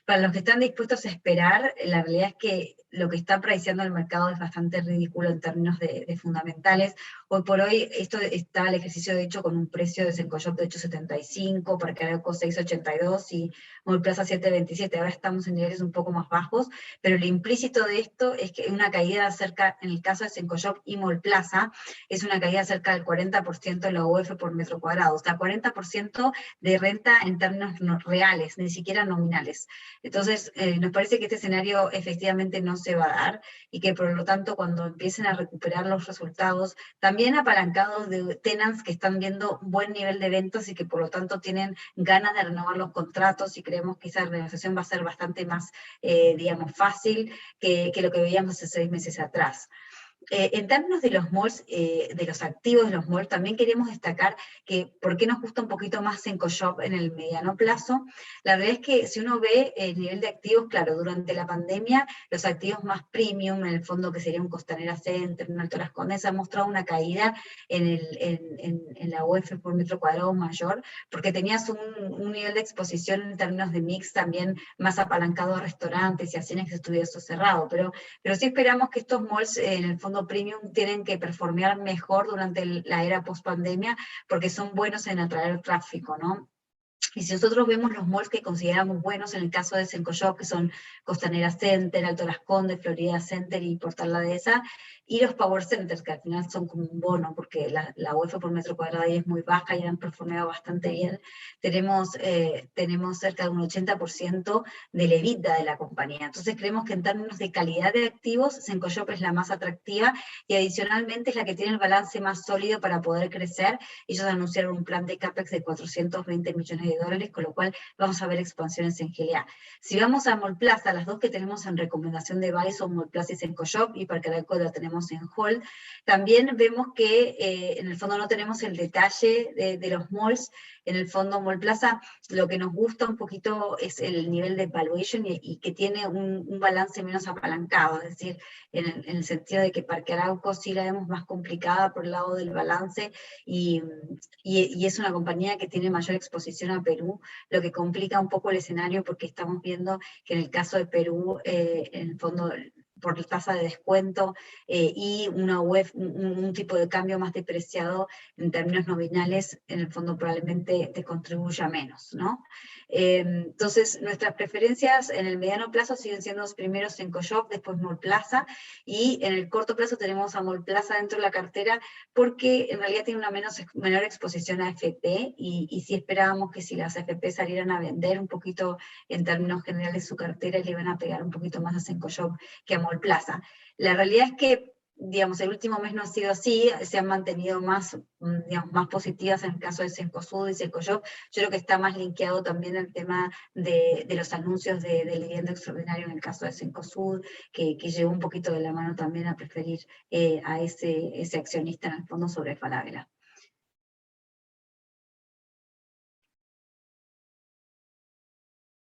S1: para los que están dispuestos a esperar, la realidad es que lo que está preciando el mercado es bastante ridículo en términos de fundamentales. Hoy por hoy, esto está el ejercicio de hecho con un precio de Sencoyop de 8.75, Parque Arauco 6.82 y Mallplaza 7.27. Ahora estamos en niveles un poco más bajos, pero lo implícito de esto es que una caída cerca, en el caso de Sencoyop y Mallplaza, es una caída cerca del 40% en la UF por metro cuadrado, o sea, 40% de renta en términos reales, ni siquiera nominales. Entonces, nos parece que este escenario efectivamente no se va a dar y que por lo tanto cuando empiecen a recuperar los resultados, también apalancados de tenants que están viendo buen nivel de ventas y que por lo tanto tienen ganas de renovar los contratos, y creemos que esa renegociación va a ser bastante más, digamos, fácil que lo que veíamos hace 6 meses atrás. En términos de los malls, de los activos de los malls, también queremos destacar que por qué nos gusta un poquito más Sencoyop en el mediano plazo. La verdad es que si uno ve el nivel de activos, claro, durante la pandemia, los activos más premium, en el fondo que sería un Costanera Center, un Alto Las Condes, han mostrado una caída en la UF por metro cuadrado mayor, porque tenías un nivel de exposición en términos de mix también más apalancado a restaurantes y a cines que estuviera eso cerrado, pero sí esperamos que estos malls en el fondo premium tienen que performear mejor durante la era post-pandemia, porque son buenos en atraer tráfico, ¿no? Y si nosotros vemos los malls que consideramos buenos, en el caso de Sencoyop, que son Costanera Center, Alto Las Condes, Florida Center y Portal La Dehesa, y los Power Centers, que al final son como un bono, porque la UF por metro cuadrado ahí es muy baja y han performado bastante bien, tenemos cerca de un 80% del EBITDA de la compañía. Entonces creemos que en términos de calidad de activos, Sencoyop es la más atractiva y adicionalmente es la que tiene el balance más sólido para poder crecer. Ellos anunciaron un plan de CAPEX de 420 millones de dólares, con lo cual vamos a ver expansiones en GLA. Si vamos a Mallplaza, las dos que tenemos en recomendación de buy son Mallplaza y Sencoyop, y Parque Arauco la tenemos en hold, también vemos que en el fondo no tenemos el detalle de los malls. En el fondo Mallplaza lo que nos gusta un poquito es el nivel de valuation y que tiene un balance menos apalancado, es decir, en el sentido de que Parque Arauco sí la vemos más complicada por el lado del balance y es una compañía que tiene mayor exposición a Perú, lo que complica un poco el escenario porque estamos viendo que en el caso de Perú, en el fondo, por la tasa de descuento y una web, un tipo de cambio más depreciado en términos nominales, en el fondo probablemente te contribuya menos, ¿no? Entonces, nuestras preferencias en el mediano plazo siguen siendo los primeros Sencoyop, después Mallplaza, y en el corto plazo tenemos a Mallplaza dentro de la cartera porque en realidad tiene una menor exposición a FP, y sí esperábamos que si las FP salieran a vender un poquito en términos generales su cartera, le iban a pegar un poquito más a Sencoyop que a Mallplaza. La realidad es que, digamos, el último mes no ha sido así, se han mantenido más, digamos, más positivas en el caso de Cencosud y Sencoyop. Yo creo que está más linkeado también el tema de los anuncios del dividendo extraordinario en el caso de Cencosud, que llevó un poquito de la mano también a preferir a ese accionista en el fondo sobre Falabella.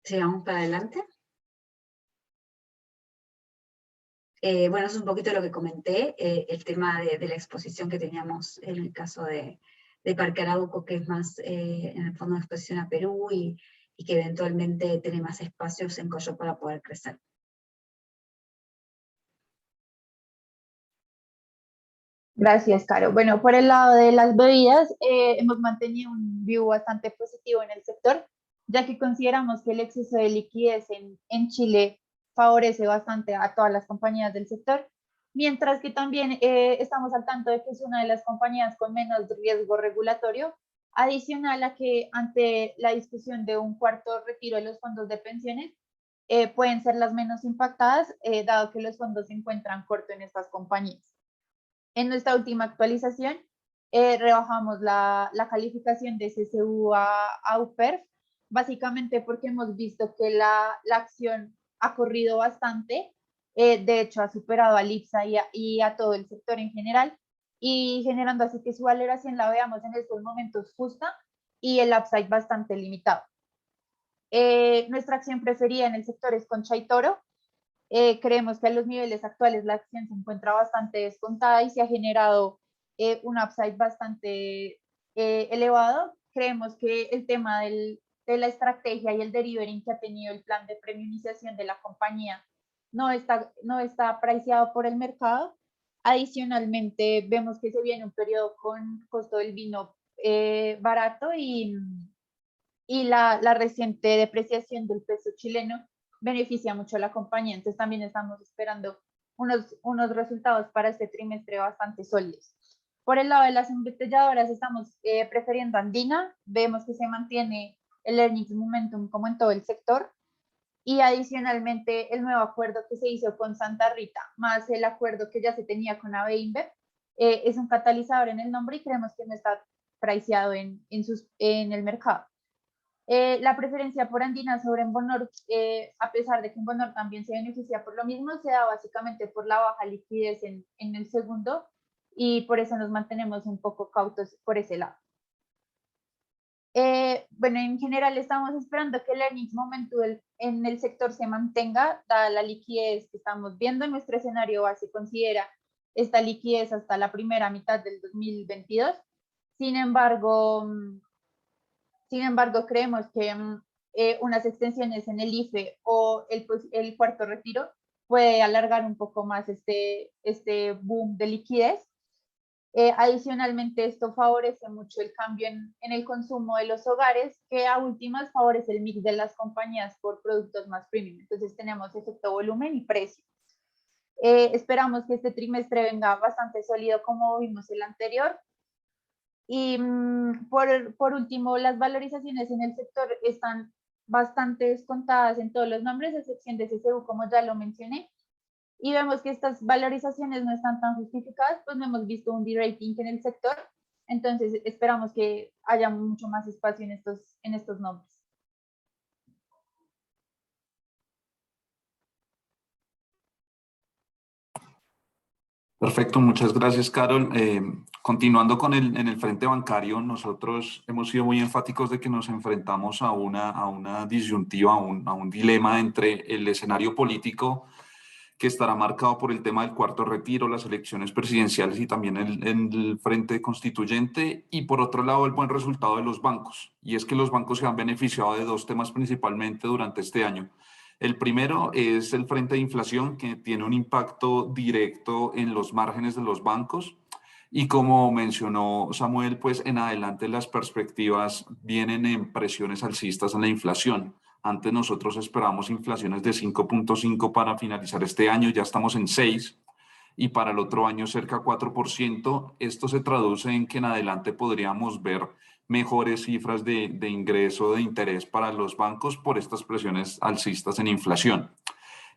S1: ¿Sigamos para adelante? Bueno, eso es un poquito lo que comenté, el tema de la exposición que teníamos en el caso de Parque Arauco, que es más en el fondo de exposición a Perú y que eventualmente tiene más espacios en Coyo para poder crecer.
S4: Gracias, Caro. Bueno, por el lado de las bebidas, hemos mantenido un view bastante positivo en el sector, ya que consideramos que el exceso de liquidez en Chile favorece bastante a todas las compañías del sector, mientras que también estamos al tanto de que es una de las compañías con menos riesgo regulatorio, adicional a que ante la discusión de un cuarto retiro de los fondos de pensiones, pueden ser las menos impactadas, dado que los fondos se encuentran corto en estas compañías. En nuestra última actualización, rebajamos la calificación de CCU a UPERF, básicamente porque hemos visto que la acción ha corrido bastante, de hecho ha superado al IPSA y a todo el sector en general, y generando así que su valoración la veamos en estos momentos justa y el upside bastante limitado. Nuestra acción preferida en el sector es Concha y Toro. Creemos que a los niveles actuales la acción se encuentra bastante descontada y se ha generado un upside bastante elevado. Creemos que el tema del la estrategia y el delivering que ha tenido el plan de premiumización de la compañía no está priceado por el mercado. Adicionalmente, vemos que se viene un periodo con costo del vino barato y la reciente depreciación del peso chileno beneficia mucho a la compañía. Entonces también estamos esperando unos resultados para este trimestre bastante sólidos. Por el lado de las embotelladoras estamos prefiriendo Andina. Vemos que se mantiene el earnings momentum como en todo el sector. Y adicionalmente el nuevo acuerdo que se hizo con Santa Rita, más el acuerdo que ya se tenía con AB InBev, es un catalizador en el nombre y creemos que no está priceado en el mercado. La preferencia por Andina sobre Embonor, a pesar de que Embonor también se beneficia por lo mismo, se da básicamente por la baja liquidez en el segundo y por eso nos mantenemos un poco cautos por ese lado. Bueno, en general estamos esperando que el earnings momentum en el sector se mantenga, dada la liquidez que estamos viendo. Nuestro escenario base considera esta liquidez hasta la primera mitad del 2022. Sin embargo, creemos que unas extensiones en el IFE o el cuarto retiro puede alargar un poco más este boom de liquidez. Adicionalmente, esto favorece mucho el cambio en el consumo de los hogares, que a últimas favorece el mix de las compañías por productos más premium. Entonces tenemos efecto volumen y precio. Esperamos que este trimestre venga bastante sólido como vimos el anterior. Y por último, las valorizaciones en el sector están bastante descontadas en todos los nombres, a excepción de CCU, como ya lo mencioné. Y vemos que estas valorizaciones no están tan justificadas, pues no hemos visto un de-rating en el sector, entonces esperamos que haya mucho más espacio en estos nombres.
S5: Perfecto, muchas gracias, Carol. Continuando en el frente bancario, nosotros hemos sido muy enfáticos de que nos enfrentamos a una disyuntiva, a un dilema entre el escenario político que estará marcado por el tema del cuarto retiro, las elecciones presidenciales y también el frente constituyente, y por otro lado el buen resultado de los bancos. Y es que los bancos se han beneficiado de dos temas principalmente durante este año. El primero es el frente de inflación, que tiene un impacto directo en los márgenes de los bancos. Y como mencionó Samuel, pues en adelante las perspectivas vienen en presiones alcistas en la inflación. Antes nosotros esperábamos inflaciones de 5.5 para finalizar este año, ya estamos en 6, y para el otro año cerca de 4%. Esto se traduce en que en adelante podríamos ver mejores cifras de ingreso de interés para los bancos por estas presiones alcistas en inflación.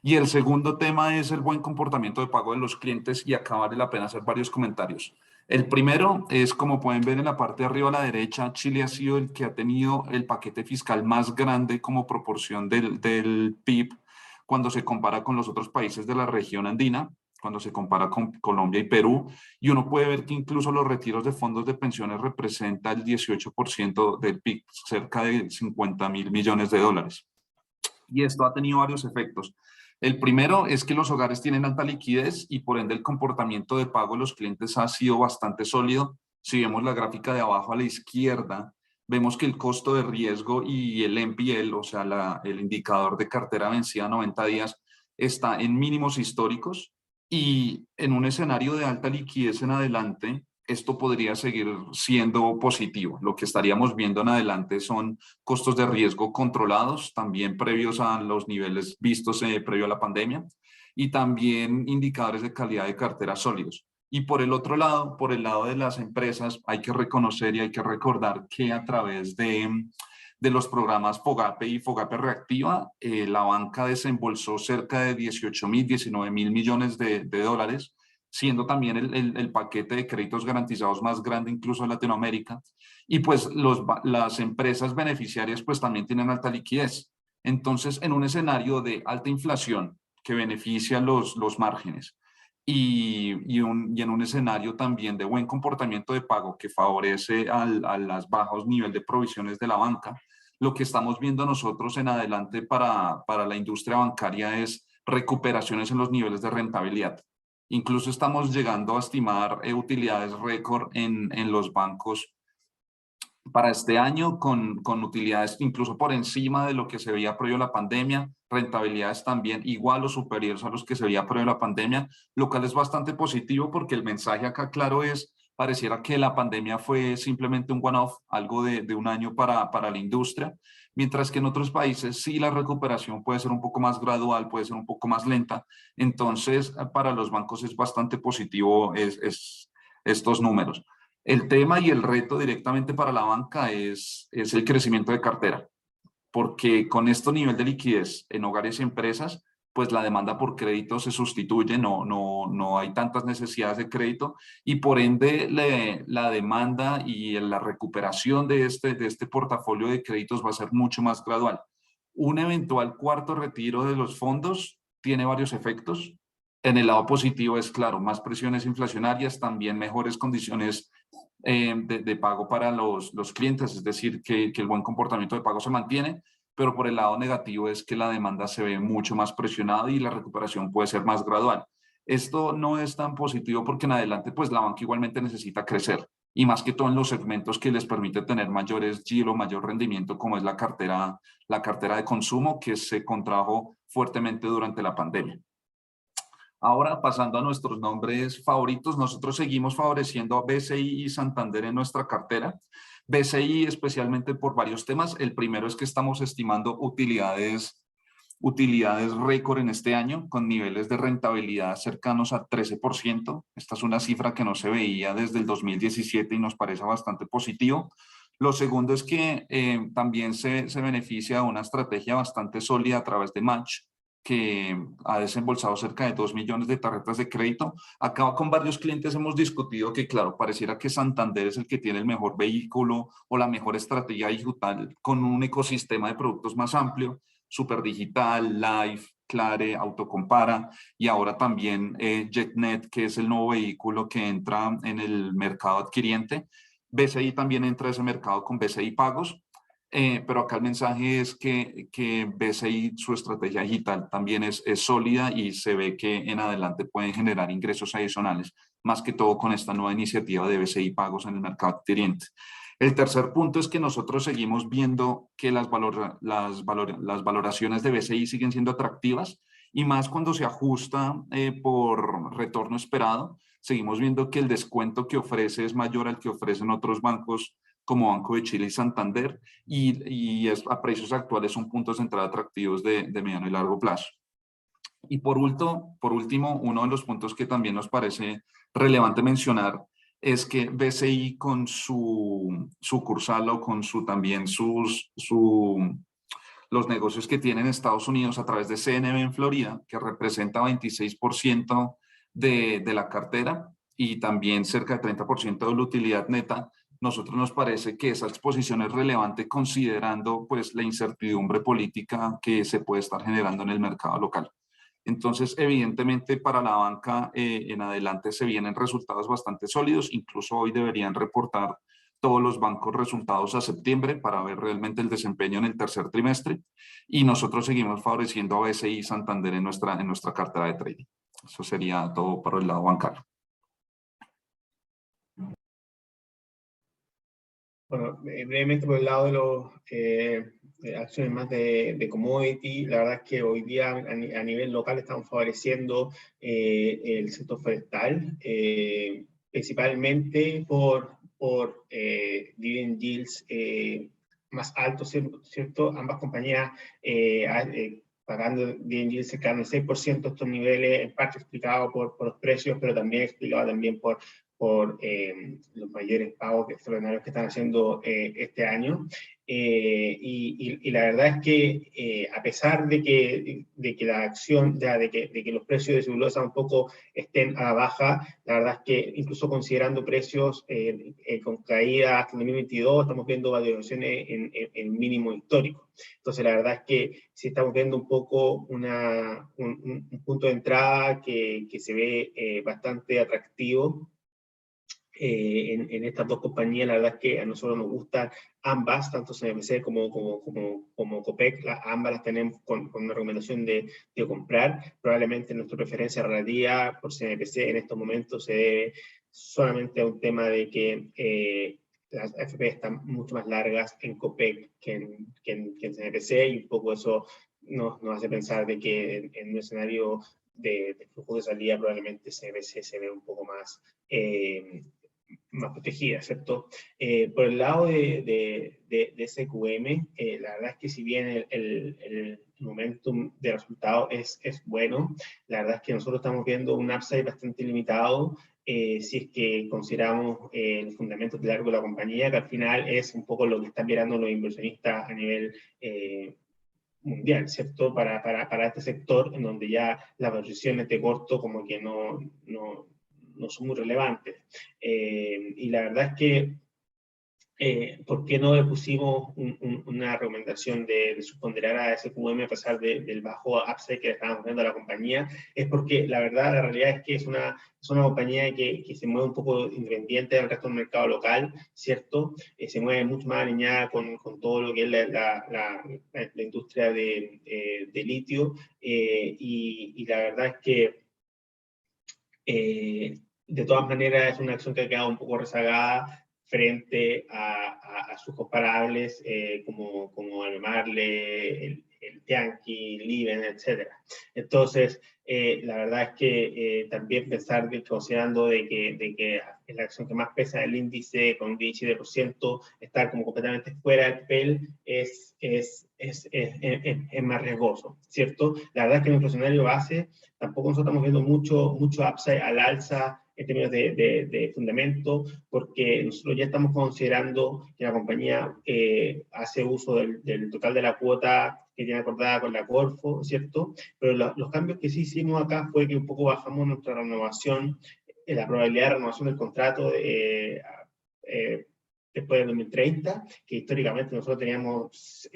S5: Y el segundo tema es el buen comportamiento de pago de los clientes, y acá vale la pena hacer varios comentarios. El primero es, como pueden ver en la parte de arriba a la derecha, Chile ha sido el que ha tenido el paquete fiscal más grande como proporción del PIB cuando se compara con los otros países de la región andina, cuando se compara con Colombia y Perú, y uno puede ver que incluso los retiros de fondos de pensiones representa el 18% del PIB, cerca de 50.000 millones de dólares. Y esto ha tenido varios efectos. El primero es que los hogares tienen alta liquidez y por ende el comportamiento de pago de los clientes ha sido bastante sólido. Si vemos la gráfica de abajo a la izquierda, vemos que el costo de riesgo y el NPL, o sea, el indicador de cartera vencida a 90 días, está en mínimos históricos, y en un escenario de alta liquidez en adelante, esto podría seguir siendo positivo. Lo que estaríamos viendo en adelante son costos de riesgo controlados, también previos a los niveles vistos previo a la pandemia, y también indicadores de calidad de cartera sólidos. Y por el otro lado, por el lado de las empresas, hay que reconocer y hay que recordar que a través de los programas FOGAPE y FOGAPE Reactiva, la banca desembolsó cerca de 18.000, 19.000 millones de dólares, siendo también el paquete de créditos garantizados más grande incluso en Latinoamérica. Y pues las empresas beneficiarias pues también tienen alta liquidez. Entonces, en un escenario de alta inflación que beneficia los márgenes, y en un escenario también de buen comportamiento de pago que favorece a los bajos niveles de provisiones de la banca, lo que estamos viendo nosotros en adelante para la industria bancaria es recuperaciones en los niveles de rentabilidad. Incluso estamos llegando a estimar utilidades récord en los bancos para este año con utilidades incluso por encima de lo que se veía previo a la pandemia, rentabilidades también igual o superiores a los que se veía previo a la pandemia, lo cual es bastante positivo porque el mensaje acá claro es, pareciera que la pandemia fue simplemente un one-off, algo de un año para la industria, mientras que en otros países sí la recuperación puede ser un poco más gradual, puede ser un poco más lenta, entonces para los bancos es bastante positivo estos números. El tema y el reto directamente para la banca es el crecimiento de cartera, porque con este nivel de liquidez en hogares y empresas, pues la demanda por crédito se sustituye, no hay tantas necesidades de crédito y por ende la demanda y la recuperación de este portafolio de créditos va a ser mucho más gradual. Un eventual cuarto retiro de los fondos tiene varios efectos. En el lado positivo es, claro, más presiones inflacionarias, también mejores condiciones de pago para los clientes, es decir, que el buen comportamiento de pago se mantiene, pero por el lado negativo es que la demanda se ve mucho más presionada y la recuperación puede ser más gradual. Esto no es tan positivo porque en adelante pues la banca igualmente necesita crecer y más que todo en los segmentos que les permite tener mayores giro, mayor rendimiento como es la cartera de consumo que se contrajo fuertemente durante la pandemia. Ahora, pasando a nuestros nombres favoritos, nosotros seguimos favoreciendo a BCI y Santander en nuestra cartera. BCI especialmente por varios temas. El primero es que estamos estimando utilidades récord en este año con niveles de rentabilidad cercanos a 13%. Esta es una cifra que no se veía desde el 2017 y nos parece bastante positivo. Lo segundo es que también se beneficia de una estrategia bastante sólida a través de Match, que ha desembolsado cerca de 2 millones de tarjetas de crédito. Acá con varios clientes hemos discutido que, claro, pareciera que Santander es el que tiene el mejor vehículo o la mejor estrategia digital con un ecosistema de productos más amplio, Superdigital, Live, Clare, Autocompara y ahora también JetNet, que es el nuevo vehículo que entra en el mercado adquiriente. BCI también entra a ese mercado con BCI Pagos. Pero acá el mensaje es que BCI, su estrategia digital también es sólida y se ve que en adelante pueden generar ingresos adicionales, más que todo con esta nueva iniciativa de BCI Pagos en el mercado adquiriente. El tercer punto es que nosotros seguimos viendo que las valoraciones de BCI siguen siendo atractivas y más cuando se ajusta por retorno esperado. Seguimos viendo que el descuento que ofrece es mayor al que ofrecen otros bancos como Banco de Chile y Santander, y a precios actuales son puntos de entrada atractivos de mediano y largo plazo. Y por último, uno de los puntos que también nos parece relevante mencionar es que BCI con su sucursal o con también los negocios que tienen en Estados Unidos a través de CNB en Florida, que representa 26% de la cartera y también cerca de 30% de la utilidad neta, nosotros nos parece que esa exposición es relevante considerando pues la incertidumbre política que se puede estar generando en el mercado local. Entonces, evidentemente para la banca en adelante se vienen resultados bastante sólidos, incluso hoy deberían reportar todos los bancos resultados a septiembre para ver realmente el desempeño en el tercer trimestre y nosotros seguimos favoreciendo a BCI y Santander en nuestra cartera de trading. Eso sería todo por el lado bancario.
S2: Bueno, brevemente por el lado de los acciones más de commodity, la verdad es que hoy día a nivel local estamos favoreciendo el sector forestal, principalmente por dividend yields más altos, ¿cierto? Ambas compañías pagando dividend yields cercanos al 6%, estos niveles en parte explicado por los precios, pero también explicado también por los mayores pagos extraordinarios que están haciendo este año. Y la verdad es que a pesar de que la acción, ya de que los precios de celulosa un poco estén a la baja, la verdad es que incluso considerando precios con caída hasta el 2022, estamos viendo valorizaciones en mínimo histórico. Entonces la verdad es que sí estamos viendo un poco un punto de entrada que se ve bastante atractivo. En estas dos compañías, la verdad es que a nosotros nos gustan ambas, tanto CMPC como Copec, ambas las tenemos con una recomendación de comprar. Probablemente nuestra preferencia relativa por CMPC en estos momentos se debe solamente a un tema de que las AFP están mucho más largas en Copec que en CNPC, y un poco eso nos hace pensar de que en un escenario de flujo de salida probablemente CNPC se ve un poco más más protegida, ¿cierto? Por el lado de SQM, la verdad es que si bien el momentum de resultado es bueno, la verdad es que nosotros estamos viendo un upside bastante limitado, si es que consideramos los fundamentos de largo de la compañía, que al final es un poco lo que están mirando los inversionistas a nivel mundial, ¿cierto? Para este sector, en donde ya las posiciones de corto como que no son muy relevantes. Y la verdad es que, ¿por qué no le pusimos una recomendación de subponderar a SQM a pesar del bajo upside que le estábamos dando a la compañía? Es porque la verdad, la realidad es que es una compañía que se mueve un poco independiente del resto del mercado local, ¿cierto? Se mueve mucho más alineada con todo lo que es la industria de litio, y la verdad es que de todas maneras es una acción que ha quedado un poco rezagada frente a sus comparables, como Albemarle, el Tianqi, Liven, etc. Entonces, la verdad es que también pensar, considerando de que es la acción que más pesa el índice, con un 17%, estar como completamente fuera del PEL es más riesgoso, ¿cierto? La verdad es que en nuestro escenario base tampoco nosotros estamos viendo mucho upside al alza en términos de fundamento, porque nosotros ya estamos considerando que la compañía hace uso del total de la cuota que tiene acordada con la Corfo, ¿cierto? Pero los cambios que sí hicimos acá fue que un poco bajamos nuestra renovación, la probabilidad de renovación del contrato después del 2030, que históricamente nosotros teníamos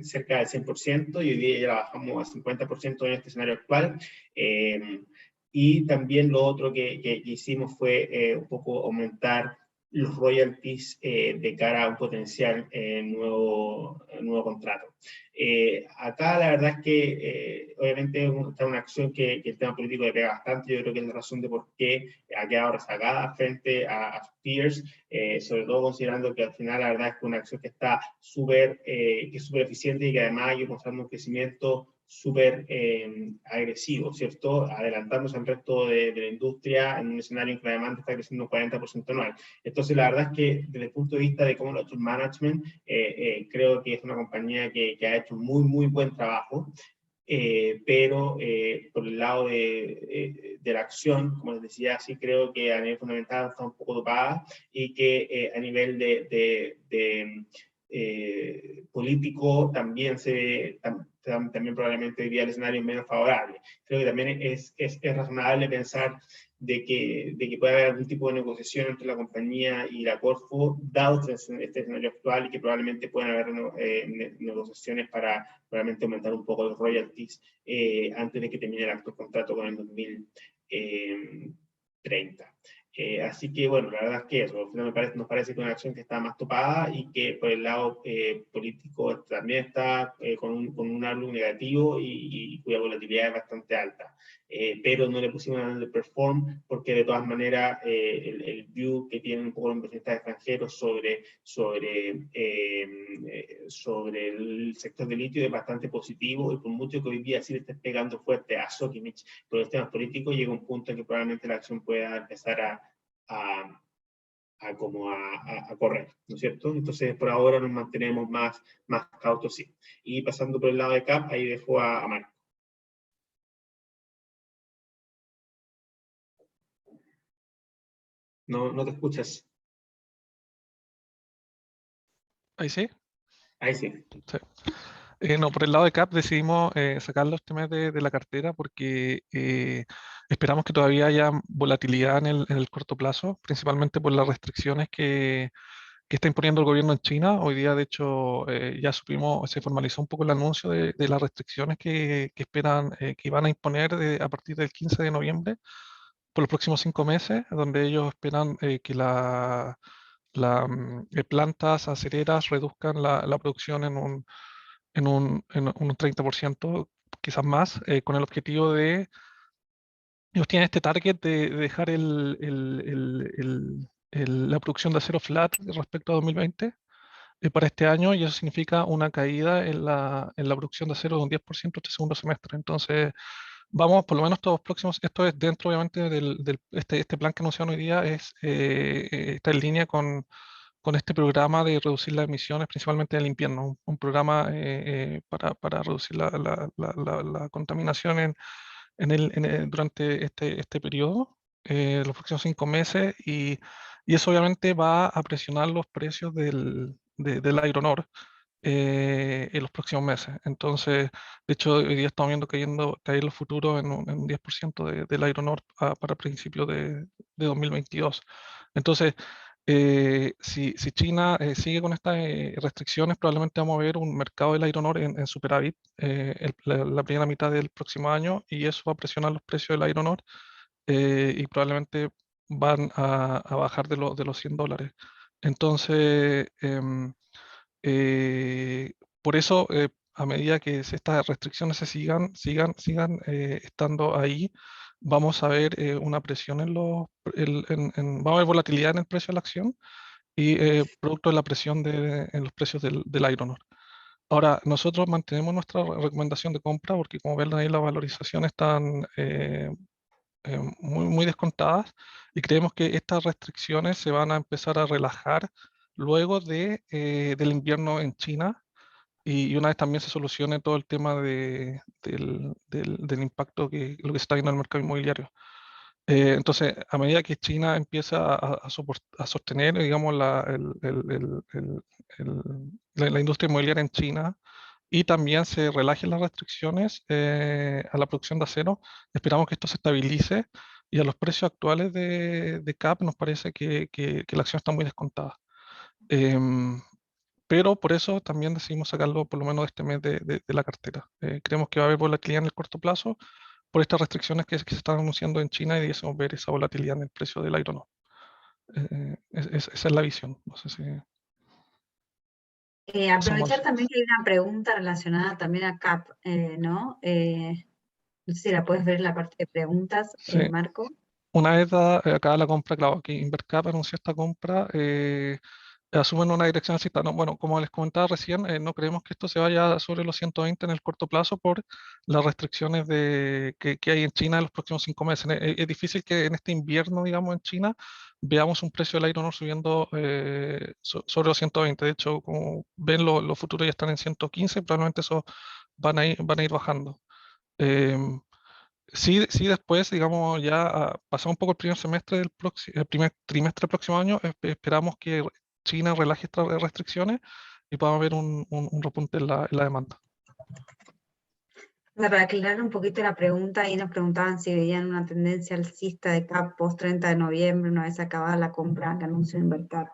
S2: cerca del 100%, y hoy día ya la bajamos a 50% en este escenario actual. Y también lo otro que hicimos fue un poco aumentar los royalties de cara a un potencial nuevo contrato. Acá la verdad es que obviamente está una acción que el tema político le pega bastante. Yo creo que es la razón de por qué ha quedado rezagada frente a sus peers, sobre todo considerando que al final la verdad es que una acción que está súper eficiente, y que además ha ido mostrando un crecimiento súper agresivo, ¿cierto? Adelantándose al resto de la industria en un escenario en que la demanda está creciendo un 40% anual. Entonces, la verdad es que desde el punto de vista de cómo lo ha hecho el management, creo que es una compañía que ha hecho muy buen trabajo, pero por el lado de la acción, como les decía, sí creo que a nivel fundamental está un poco dopada, y que a nivel político también se ve, también probablemente hoy día el escenario es menos favorable. Creo que también es razonable pensar de que puede haber algún tipo de negociación entre la compañía y la Corfo, dado este escenario actual, y que probablemente puedan haber negociaciones para probablemente aumentar un poco los royalties antes de que termine el actual contrato con el 2030. Así que, bueno, la verdad es que eso nos parece que es una acción que está más topada, y que por el lado político también está con un outlook negativo, y cuya volatilidad es bastante alta. Pero no le pusimos un underperform, porque de todas maneras el view que tienen un poco los inversionistas extranjeros sobre el sector de litio es bastante positivo, y por mucho que hoy día sí le esté pegando fuerte a Sokimich por los temas políticos, llega un punto en que probablemente la acción pueda empezar a correr, ¿no es cierto? Entonces, por ahora nos mantenemos más cautos, sí. Y pasando por el lado de CAP, ahí dejo a Marco. No te escuchas.
S6: Ahí sí.
S2: Ahí sí.
S6: Sí. No, por el lado de CAP decidimos sacarlo este mes de la cartera, porque esperamos que todavía haya volatilidad en el corto plazo, principalmente por las restricciones que está imponiendo el gobierno en China. Hoy día, de hecho, ya supimos, se formalizó un poco el anuncio de las restricciones que esperan, que van a imponer a partir del 15 de noviembre por los próximos 5 meses, donde ellos esperan que plantas acereras reduzcan la producción en un 30%, quizás más, con el objetivo de, ellos tienen este target de dejar la producción de acero flat respecto a 2020 para este año, y eso significa una caída en la producción de acero de un 10% este segundo semestre. Entonces, vamos, por lo menos todos los próximos, esto es dentro obviamente este plan que anunciaron hoy día, está en línea con este programa de reducir las emisiones, principalmente en el invierno, un programa para reducir la contaminación durante este periodo, los próximos 5 meses, y eso obviamente va a presionar los precios del Iron en los próximos meses. Entonces, de hecho, hoy día estamos viendo caer los futuros en un 10% del Iron Ore para principios de 2022. Entonces, si China sigue con estas restricciones, probablemente vamos a ver un mercado del Iron Ore en superávit la primera mitad del próximo año, y eso va a presionar los precios del Iron Ore y probablemente van a bajar de los $100. Entonces, por eso, a medida que estas restricciones sigan estando ahí, vamos a ver una presión vamos a ver volatilidad en el precio de la acción y producto de la presión en los precios del Iron Ore. Ahora, nosotros mantenemos nuestra recomendación de compra porque, como ven ahí, las valorizaciones están muy descontadas, y creemos que estas restricciones se van a empezar a relajar luego del invierno en China, y una vez también se solucione todo el tema del impacto lo que se está viendo en el mercado inmobiliario. Entonces, a medida que China empieza a sostener, digamos, la industria inmobiliaria en China, y también se relajen las restricciones a la producción de acero, esperamos que esto se estabilice, y a los precios actuales de CAP nos parece que la acción está muy descontada. Pero por eso también decidimos sacarlo por lo menos este mes de la cartera. Creemos que va a haber volatilidad en el corto plazo por estas restricciones que se están anunciando en China, y deseamos ver esa volatilidad en el precio del Iron Ore. Esa es la visión. No sé si...
S1: Aprovechar también que hay una pregunta relacionada también a CAP, ¿no? No sé si la puedes ver en la parte de preguntas,
S6: Sí.
S1: Marco.
S6: Una vez acá la compra, claro, que Invercap anunció esta compra, asumen una dirección alcista. No, bueno, como les comentaba recién, no creemos que esto se vaya sobre los 120 en el corto plazo por las restricciones que hay en China en los próximos 5 meses. Es difícil que en este invierno, digamos, en China, veamos un precio del Iron Ore subiendo sobre los 120. De hecho, como ven, los futuros ya están en 115, probablemente eso van a ir bajando. Sí, después, digamos, ya pasado un poco el primer semestre el primer trimestre del próximo año, esperamos que China relaje estas restricciones y podamos ver un repunte en la demanda.
S1: Para aclarar un poquito la pregunta, ahí nos preguntaban si veían una tendencia alcista de CAP post 30 de noviembre, una vez acabada la compra que anunció Invercap.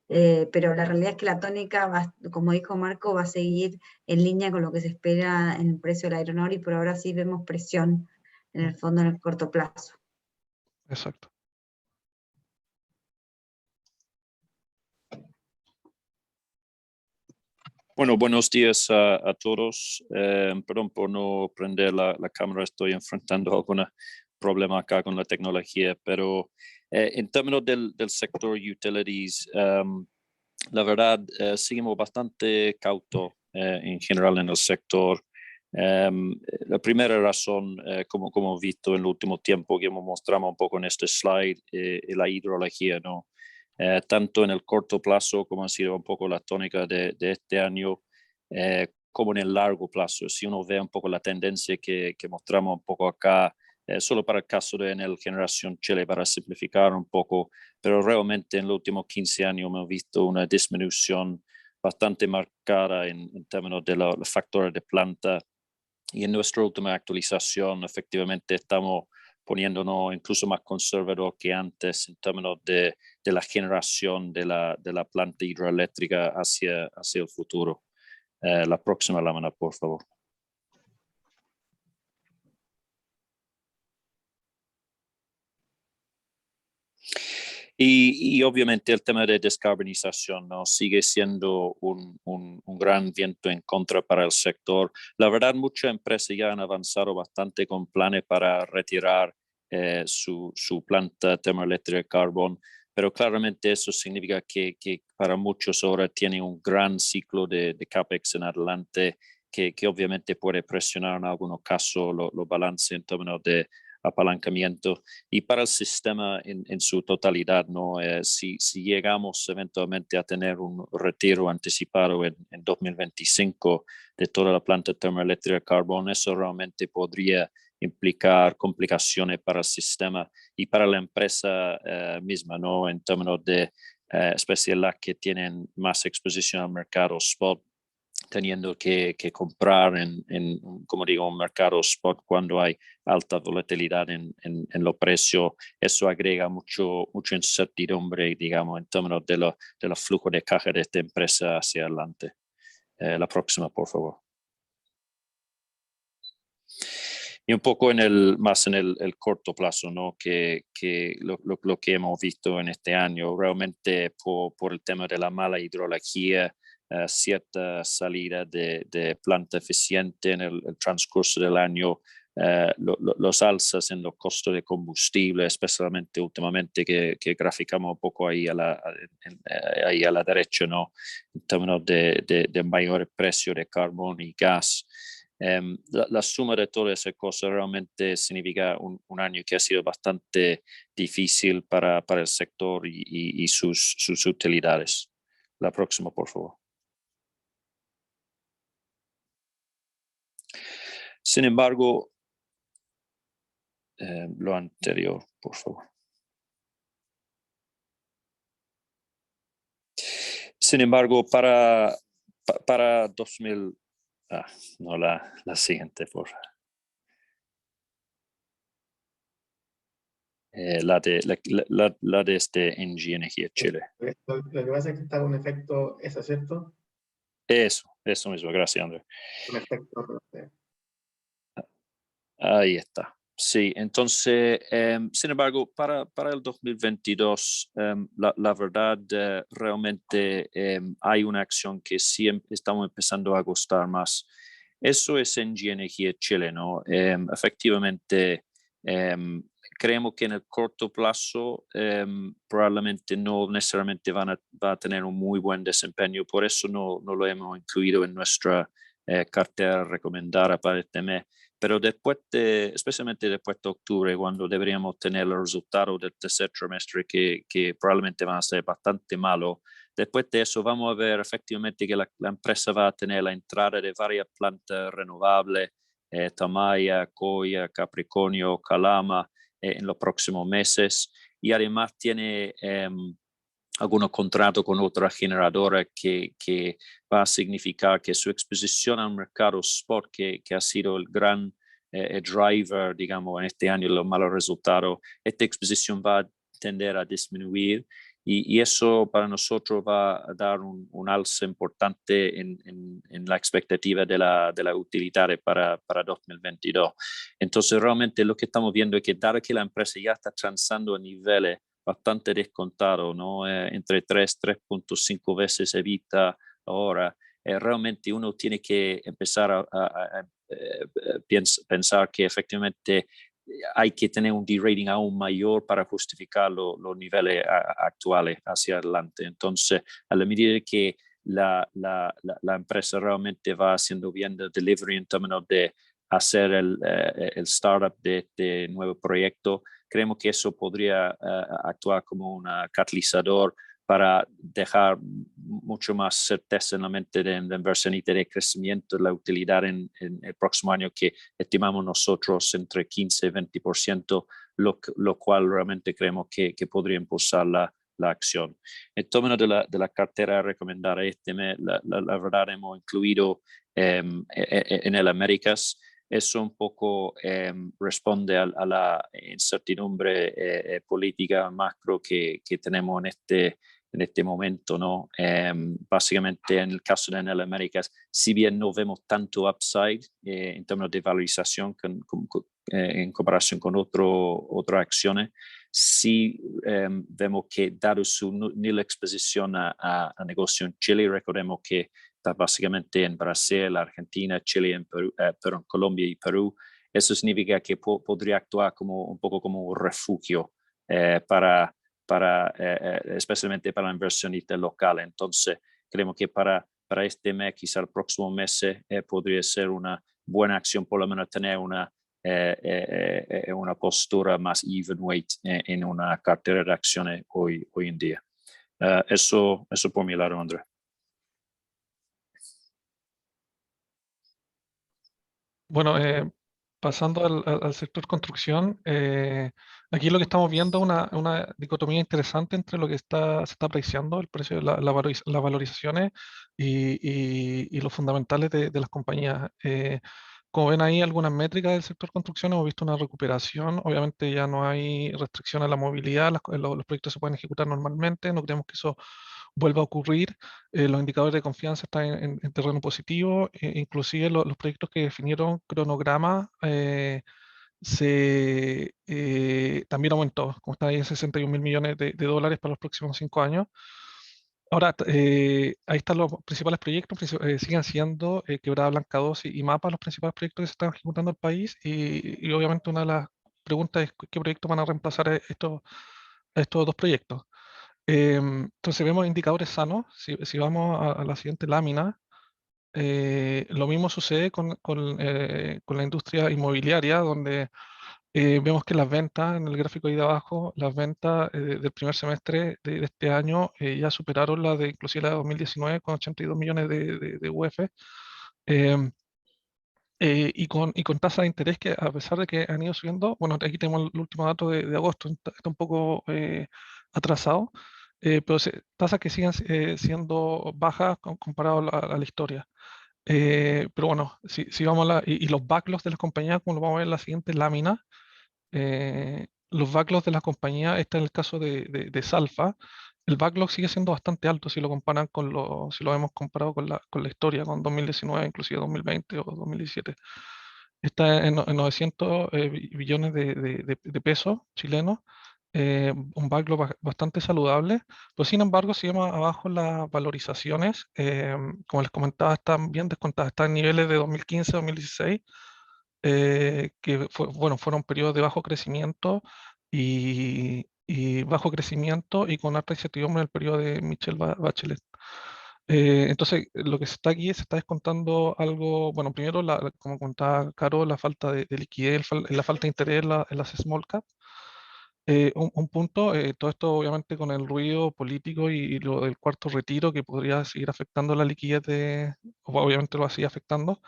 S1: Pero la realidad es que la tónica, como dijo Marco, va a seguir en línea con lo que se espera en el precio del Iron Ore, y por ahora sí vemos presión en el fondo en el corto plazo.
S6: Exacto.
S7: Bueno, buenos días a todos. Perdón por no prender la cámara, estoy enfrentando algún problema acá con la tecnología, pero en términos del sector utilities, la verdad, seguimos bastante cautos en general en el sector. La primera razón, como hemos visto en el último tiempo, que mostramos un poco en este slide, la hidrología, ¿no? Tanto en el corto plazo, como ha sido un poco la tónica de este año, como en el largo plazo. Si uno ve un poco la tendencia que mostramos un poco acá, solo para el caso de Enel Generación Chile, para simplificar un poco, pero realmente en los últimos 15 años hemos visto una disminución bastante marcada en términos de los factores de planta, y en nuestra última actualización efectivamente estamos poniéndonos incluso más conservador que antes en términos de la generación de la planta hidroeléctrica hacia el futuro. La próxima lámina, por favor. Y obviamente el tema de descarbonización, ¿no? Sigue siendo un gran viento en contra para el sector. La verdad, muchas empresas ya han avanzado bastante con planes para retirar su planta termoeléctrica de carbón, pero claramente eso significa que para muchos ahora tienen un gran ciclo de CAPEX en adelante, que obviamente puede presionar en algunos casos los balances en términos de apalancamiento. Y para el sistema en su totalidad, ¿no? Si llegamos eventualmente a tener un retiro anticipado en 2025 de toda la planta termoeléctrica de carbón, eso realmente podría implicar complicaciones para el sistema y para la empresa misma, ¿no? En términos de especialmente las que tienen más exposición al mercado spot, teniendo que comprar en, como digo, un mercado spot cuando hay alta volatilidad en los precios. Eso agrega mucha incertidumbre, digamos, en términos de los flujos de caja de esta empresa hacia adelante. La próxima, por favor. Y un poco más en el corto plazo, ¿no? Que lo que hemos visto en este año, realmente por el tema de la mala hidrología, cierta salida de planta eficiente en el transcurso del año, los alzas en los costos de combustible, especialmente últimamente que graficamos un poco ahí a la derecha, ¿no? En términos de mayor precio de carbón y gas. La suma de todas esas cosas realmente significa un año que ha sido bastante difícil para el sector y sus utilidades. La próxima, por favor. Sin embargo, lo anterior, por favor. Sin embargo, para 2000, no la siguiente, por favor. La de Engie Energía Chile.
S2: Lo que pasa es que está con efecto, ¿eso es cierto?
S7: Eso mismo, gracias, André.
S2: Con efecto.
S7: Ahí está. Sí, entonces, sin embargo, para el 2022, la verdad, realmente hay una acción que sí estamos empezando a gustar más. Eso es Engie Energía Chile, ¿no? Efectivamente, creemos que en el corto plazo probablemente no necesariamente va a tener un muy buen desempeño, por eso no lo hemos incluido en nuestra cartera recomendada para este mes. Pero especialmente después de octubre, cuando deberíamos tener los resultados del tercer trimestre que probablemente van a ser bastante malos, después de eso vamos a ver efectivamente que la empresa va a tener la entrada de varias plantas renovables, Tamaya, Coya, Capricornio, Calama, en los próximos meses, y además tiene algunos contratos con otras generadoras que va a significar que su exposición al mercado spot, que ha sido el gran driver, digamos, en este año, los malos resultados, esta exposición va a tender a disminuir y eso para nosotros va a dar un alza importante en la expectativa de la utilidad para 2022. Entonces, realmente lo que estamos viendo es que dado que la empresa ya está transando a niveles bastante descontado, ¿no? Entre 3.5 veces evita ahora. Realmente uno tiene que empezar a pensar que efectivamente hay que tener un D-rating aún mayor para justificar los niveles actuales hacia adelante. Entonces, a la medida que la empresa realmente va haciendo bien el delivery en términos de hacer el startup de este nuevo proyecto, creemos que eso podría actuar como un catalizador para dejar mucho más certeza en la mente de la inversionista de crecimiento de la utilidad en el próximo año, que estimamos nosotros entre 15 y 20%, lo cual realmente creemos que podría impulsar la acción. En términos de la cartera recomendada este mes, la verdad hemos incluido en el Américas. Eso un poco responde a la incertidumbre política macro que tenemos en este momento, ¿no? Básicamente en el caso de Enel Américas, si bien no vemos tanto upside en términos de valorización en comparación con otras acciones, sí vemos que dado su nula exposición a negocio en Chile, recordemos que está básicamente en Brasil, Argentina, Chile, en Perú, pero en Colombia y Perú. Eso significa que podría actuar un poco como un refugio para especialmente para inversionistas locales. Entonces, creemos que para este mes, quizá el próximo mes, podría ser una buena acción, por lo menos tener una postura más even weight en una cartera de acciones hoy en día. Eso por mi lado, André.
S6: Bueno, pasando al sector construcción, aquí lo que estamos viendo es una dicotomía interesante entre lo que se está apreciando, el precio de las valorizaciones y los fundamentales de las compañías. Como ven ahí algunas métricas del sector construcción, hemos visto una recuperación. Obviamente ya no hay restricción a la movilidad, los proyectos se pueden ejecutar normalmente, no creemos que eso vuelva a ocurrir. Los indicadores de confianza están en terreno positivo, inclusive los proyectos que definieron cronograma también aumentó, como está ahí en 61.000 millones de dólares para los próximos 5 años. Ahora, ahí están los principales proyectos, siguen siendo Quebrada Blanca 2 y MAPA, los principales proyectos que se están ejecutando en el país, y obviamente una de las preguntas es qué proyectos van a reemplazar a estos dos proyectos. Entonces vemos indicadores sanos. Si vamos a la siguiente lámina, lo mismo sucede con la industria inmobiliaria, donde vemos que las ventas, en el gráfico ahí de abajo, las ventas del primer semestre de este año ya superaron la de inclusive la de 2019 con 82 millones de UF. Y con tasas de interés que, a pesar de que han ido subiendo, bueno, aquí tenemos el último dato de agosto, está un poco atrasado, pero tasas que siguen siendo bajas comparado a la historia. Pero bueno, si vamos y los backlogs de las compañías, como lo vamos a ver en la siguiente lámina, los backlogs de las compañías, este es el caso de Salfa, el backlog sigue siendo bastante alto si lo comparan si lo hemos comparado con la historia, con 2019, inclusive 2020 o 2017. Está en 900 billones de pesos chilenos, un backlog bastante saludable, pero sin embargo, si vemos abajo las valorizaciones, como les comentaba, están bien descontadas, están en niveles de 2015-2016, que fueron periodos de bajo crecimiento y bajo crecimiento y con alta incertidumbre en el periodo de Michelle Bachelet. Entonces, lo que se está descontando algo, bueno, primero, como contaba Caro, la falta de liquidez, la falta de interés en las small cap. Un punto, todo esto obviamente con el ruido político y lo del cuarto retiro que podría seguir afectando la liquidez o obviamente lo va a seguir afectando,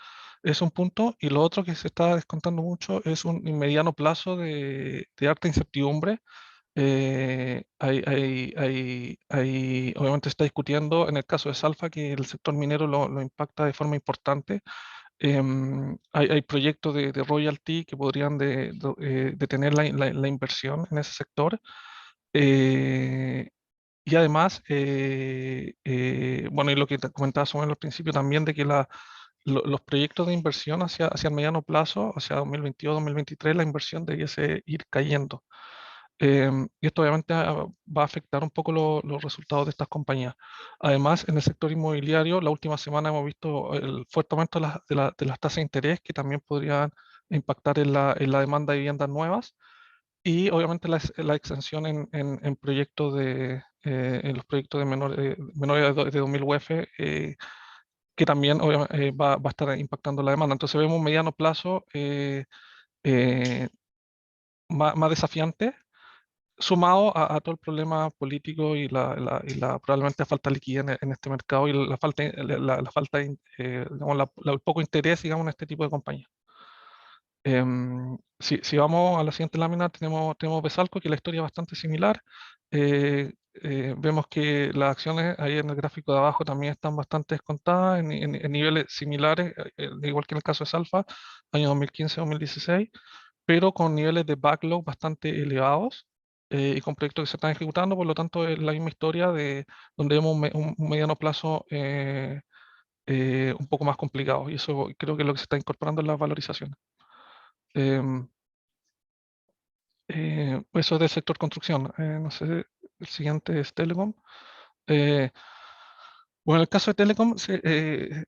S6: es un punto. Y lo otro que se está descontando mucho es un mediano plazo de alta incertidumbre. Obviamente está discutiendo en el caso de Salfa que el sector minero lo impacta de forma importante. Hay proyectos de royalty que podrían detener la inversión en ese sector. Y además, bueno, y lo que te comentaba sobre al principio también, de que los proyectos de inversión hacia el mediano plazo, hacia 2022-2023, la inversión debiese ir cayendo. Y esto obviamente va a afectar un poco los resultados de estas compañías. Además, en el sector inmobiliario, la última semana hemos visto el fuerte aumento de las tasas de interés que también podrían impactar en la demanda de viviendas nuevas y obviamente la extensión en proyectos en los proyectos de menores de 2000 UF, que también obviamente, va a estar impactando la demanda. Entonces vemos un mediano plazo eh, más desafiante, sumado a todo el problema político y la probablemente falta de liquidez en este mercado y la falta, digamos, el poco interés, digamos, en este tipo de compañías. Si vamos a la siguiente lámina, tenemos Besalco, que la historia es bastante similar. Vemos que las acciones ahí en el gráfico de abajo también están bastante descontadas en niveles similares, igual que en el caso de Salfa, año 2015-2016, pero con niveles de backlog bastante elevados y con proyectos que se están ejecutando. Por lo tanto, es la misma historia donde vemos un mediano plazo un poco más complicado, y eso creo que es lo que se está incorporando en las valorizaciones. Eso es del sector construcción. No sé, el siguiente es Telecom. Bueno, en el caso de Telecom,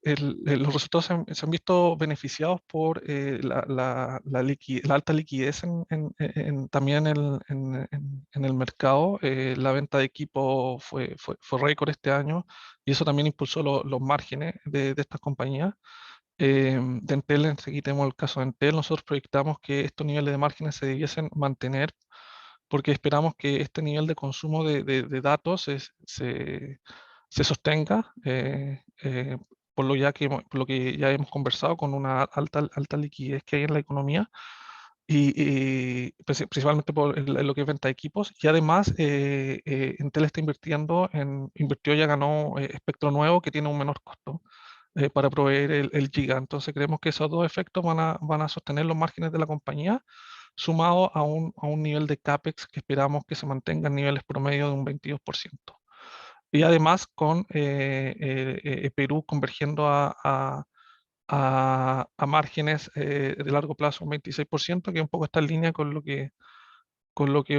S6: los resultados se han visto beneficiados por la alta liquidez también en el mercado. La venta de equipo fue récord este año y eso también impulsó los márgenes de estas compañías. De Entel, aquí tenemos el caso de Entel, nosotros proyectamos que estos niveles de márgenes se debiesen mantener porque esperamos que este nivel de consumo de datos se sostenga, por lo que ya hemos conversado, con una alta liquidez que hay en la economía, principalmente por lo que es venta de equipos, y además Entel está invirtió, ya ganó espectro nuevo que tiene un menor costo para proveer el giga. Entonces creemos que esos dos efectos van a sostener los márgenes de la compañía, sumado a un nivel de CAPEX que esperamos que se mantenga en niveles promedio de un 22%. Y además con Perú convergiendo a márgenes de largo plazo, un 26%, que un poco está en línea con lo que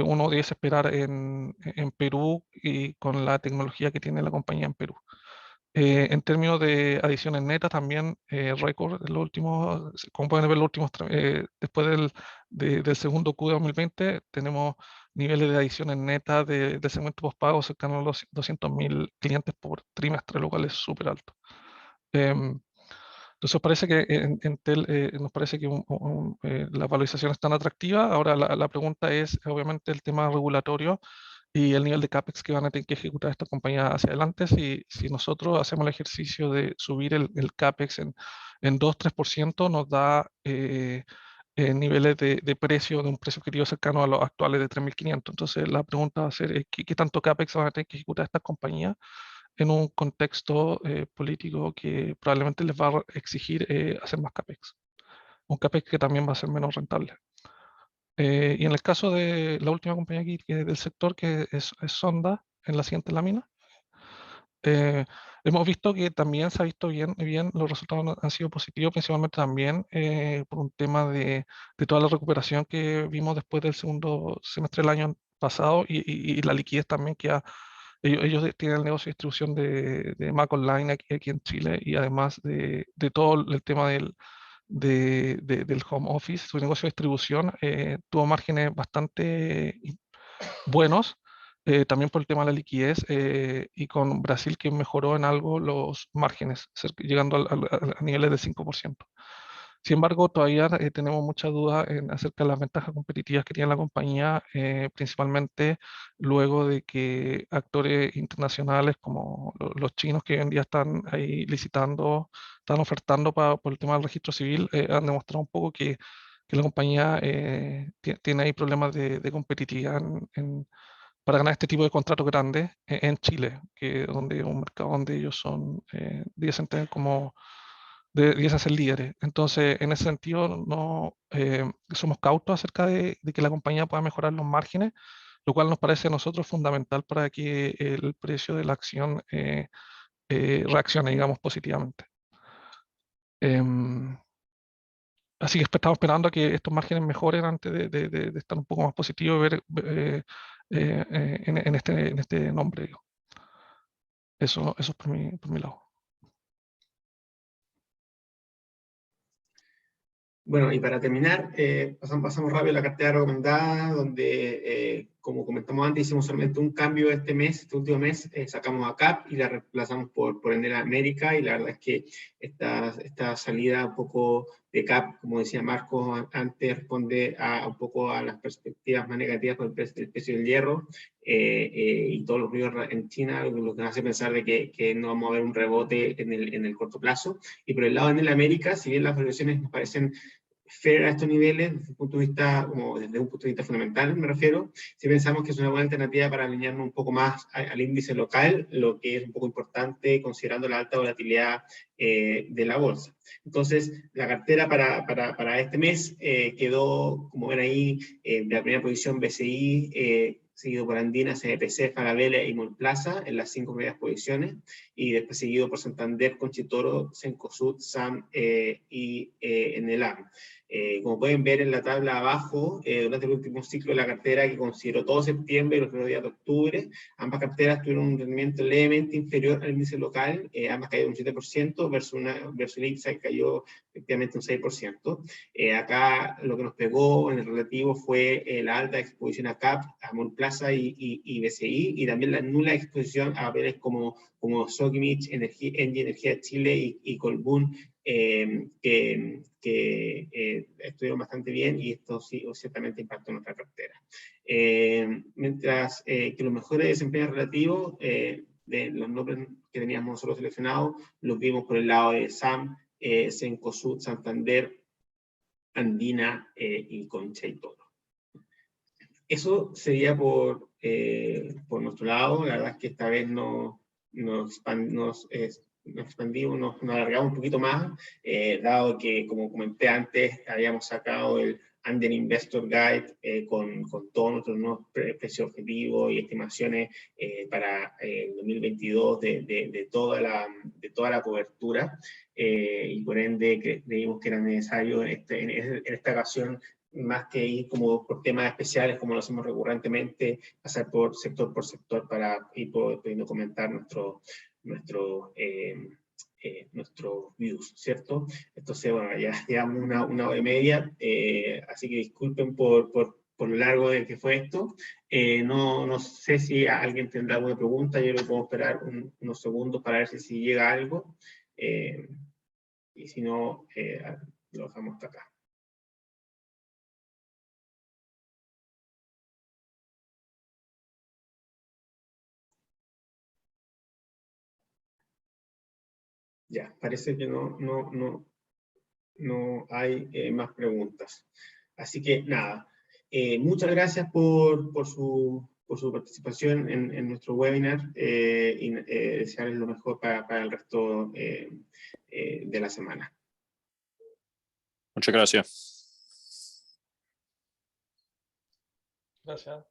S6: uno debe esperar en Perú y con la tecnología que tiene la compañía en Perú. En términos de adiciones netas, también récord en los últimos, como pueden ver, después del segundo Q de 2020, tenemos niveles de adiciones netas del segmento postpago cercano a los 200.000 clientes por trimestre, lo cual es súper alto. Entonces parece que Entel, nos parece que la valorización es tan atractiva. Ahora la pregunta es, obviamente, el tema regulatorio y el nivel de CAPEX que van a tener que ejecutar esta compañía hacia adelante. Si nosotros hacemos el ejercicio de subir el CAPEX en 2-3%, nos da niveles de precio, de un precio objetivo cercano a los actuales de 3.500. Entonces la pregunta va a ser, ¿qué tanto CAPEX van a tener que ejecutar estas compañías en un contexto político que probablemente les va a exigir hacer más CAPEX? Un CAPEX que también va a ser menos rentable. Y en el caso de la última compañía aquí del sector, que es Sonda, en la siguiente lámina, hemos visto que también se ha visto bien, los resultados han sido positivos, principalmente también por un tema de toda la recuperación que vimos después del segundo semestre del año pasado y la liquidez también que ellos tienen el negocio de distribución de Mac Online aquí en Chile, y además de todo el tema del home office, su negocio de distribución tuvo márgenes bastante buenos, también por el tema de la liquidez, y con Brasil que mejoró en algo los márgenes, llegando a niveles del 5%. Sin embargo, todavía tenemos muchas dudas acerca de las ventajas competitivas que tiene la compañía, principalmente luego de que actores internacionales como los chinos, que hoy en día están ahí licitando, están ofertando por el tema del registro civil, han demostrado un poco que la compañía tiene ahí problemas de competitividad para ganar este tipo de contratos grandes en Chile, donde es un mercado donde ellos dicen tener debiesen ser líderes. Entonces, en ese sentido, no somos cautos acerca de que la compañía pueda mejorar los márgenes, lo cual nos parece a nosotros fundamental para que el precio de la acción reaccione, digamos, positivamente. Así que estamos esperando a que estos márgenes mejoren antes de estar un poco más positivo y ver en este nombre, digo. Eso es por mi lado.
S2: Bueno, y para terminar, pasamos rápido a la cartera recomendada, donde, como comentamos antes, hicimos solamente un cambio este último mes, sacamos a CAP y la reemplazamos por Enel América, y la verdad es que esta salida un poco de CAP, como decía Marco antes, responde un poco a las perspectivas más negativas con el precio del hierro, y todos los ruidos en China, lo que nos hace pensar de que no vamos a ver un rebote en el corto plazo. Y por el lado de Enel América, si bien las valuaciones nos parecen fair a estos niveles, desde un punto de vista fundamental, me refiero, si pensamos que es una buena alternativa para alinearnos un poco más al índice local, lo que es un poco importante considerando la alta volatilidad de la bolsa. Entonces, la cartera para este mes quedó, como ven ahí, de la primera posición BCI, seguido por Andina, CMPC, Falabella y Mallplaza en las 5 primeras posiciones, y después seguido por Santander, Conchitoro, Cencosud, SAM y Enelam. Como pueden ver en la tabla abajo, durante el último ciclo de la cartera que consideró todo septiembre y los primeros días de octubre, ambas carteras tuvieron un rendimiento levemente inferior al índice local, ambas cayeron un 7%, versus el IPSA que cayó efectivamente un 6%. Acá lo que nos pegó en el relativo fue la alta exposición a CAP, a Mallplaza y BCI, y también la nula exposición a papeles como Sokimich, Engie Energía Chile y Colbún, que estuvieron bastante bien, y esto sí ciertamente impactó en nuestra cartera. Mientras que los mejores desempeños relativos de los nombres que teníamos nosotros seleccionados los vimos por el lado de SAM, Cencosud, Santander, Andina y Conchitoro. Eso sería por nuestro lado. La verdad es que esta vez nos expandimos, nos alargamos un poquito más, dado que, como comenté antes, habíamos sacado el Anden Investor Guide con todos nuestros nuevos precios objetivos y estimaciones para el 2022 de toda la cobertura, y por ende creímos que era necesario en esta ocasión, más que ir como por temas especiales como lo hacemos recurrentemente, pasar por sector para ir pudiendo comentar nuestros views, ¿cierto? Entonces, bueno, ya llevamos una hora y media, así que disculpen por lo largo de que fue esto. No sé si alguien tendrá alguna pregunta. Yo le puedo esperar unos segundos para ver si llega algo, y si no, lo dejamos hasta acá. Ya, parece que no hay más preguntas. Así que nada, muchas gracias por su participación en nuestro webinar, y desearles lo mejor para el resto de la semana.
S7: Muchas gracias.
S6: Gracias.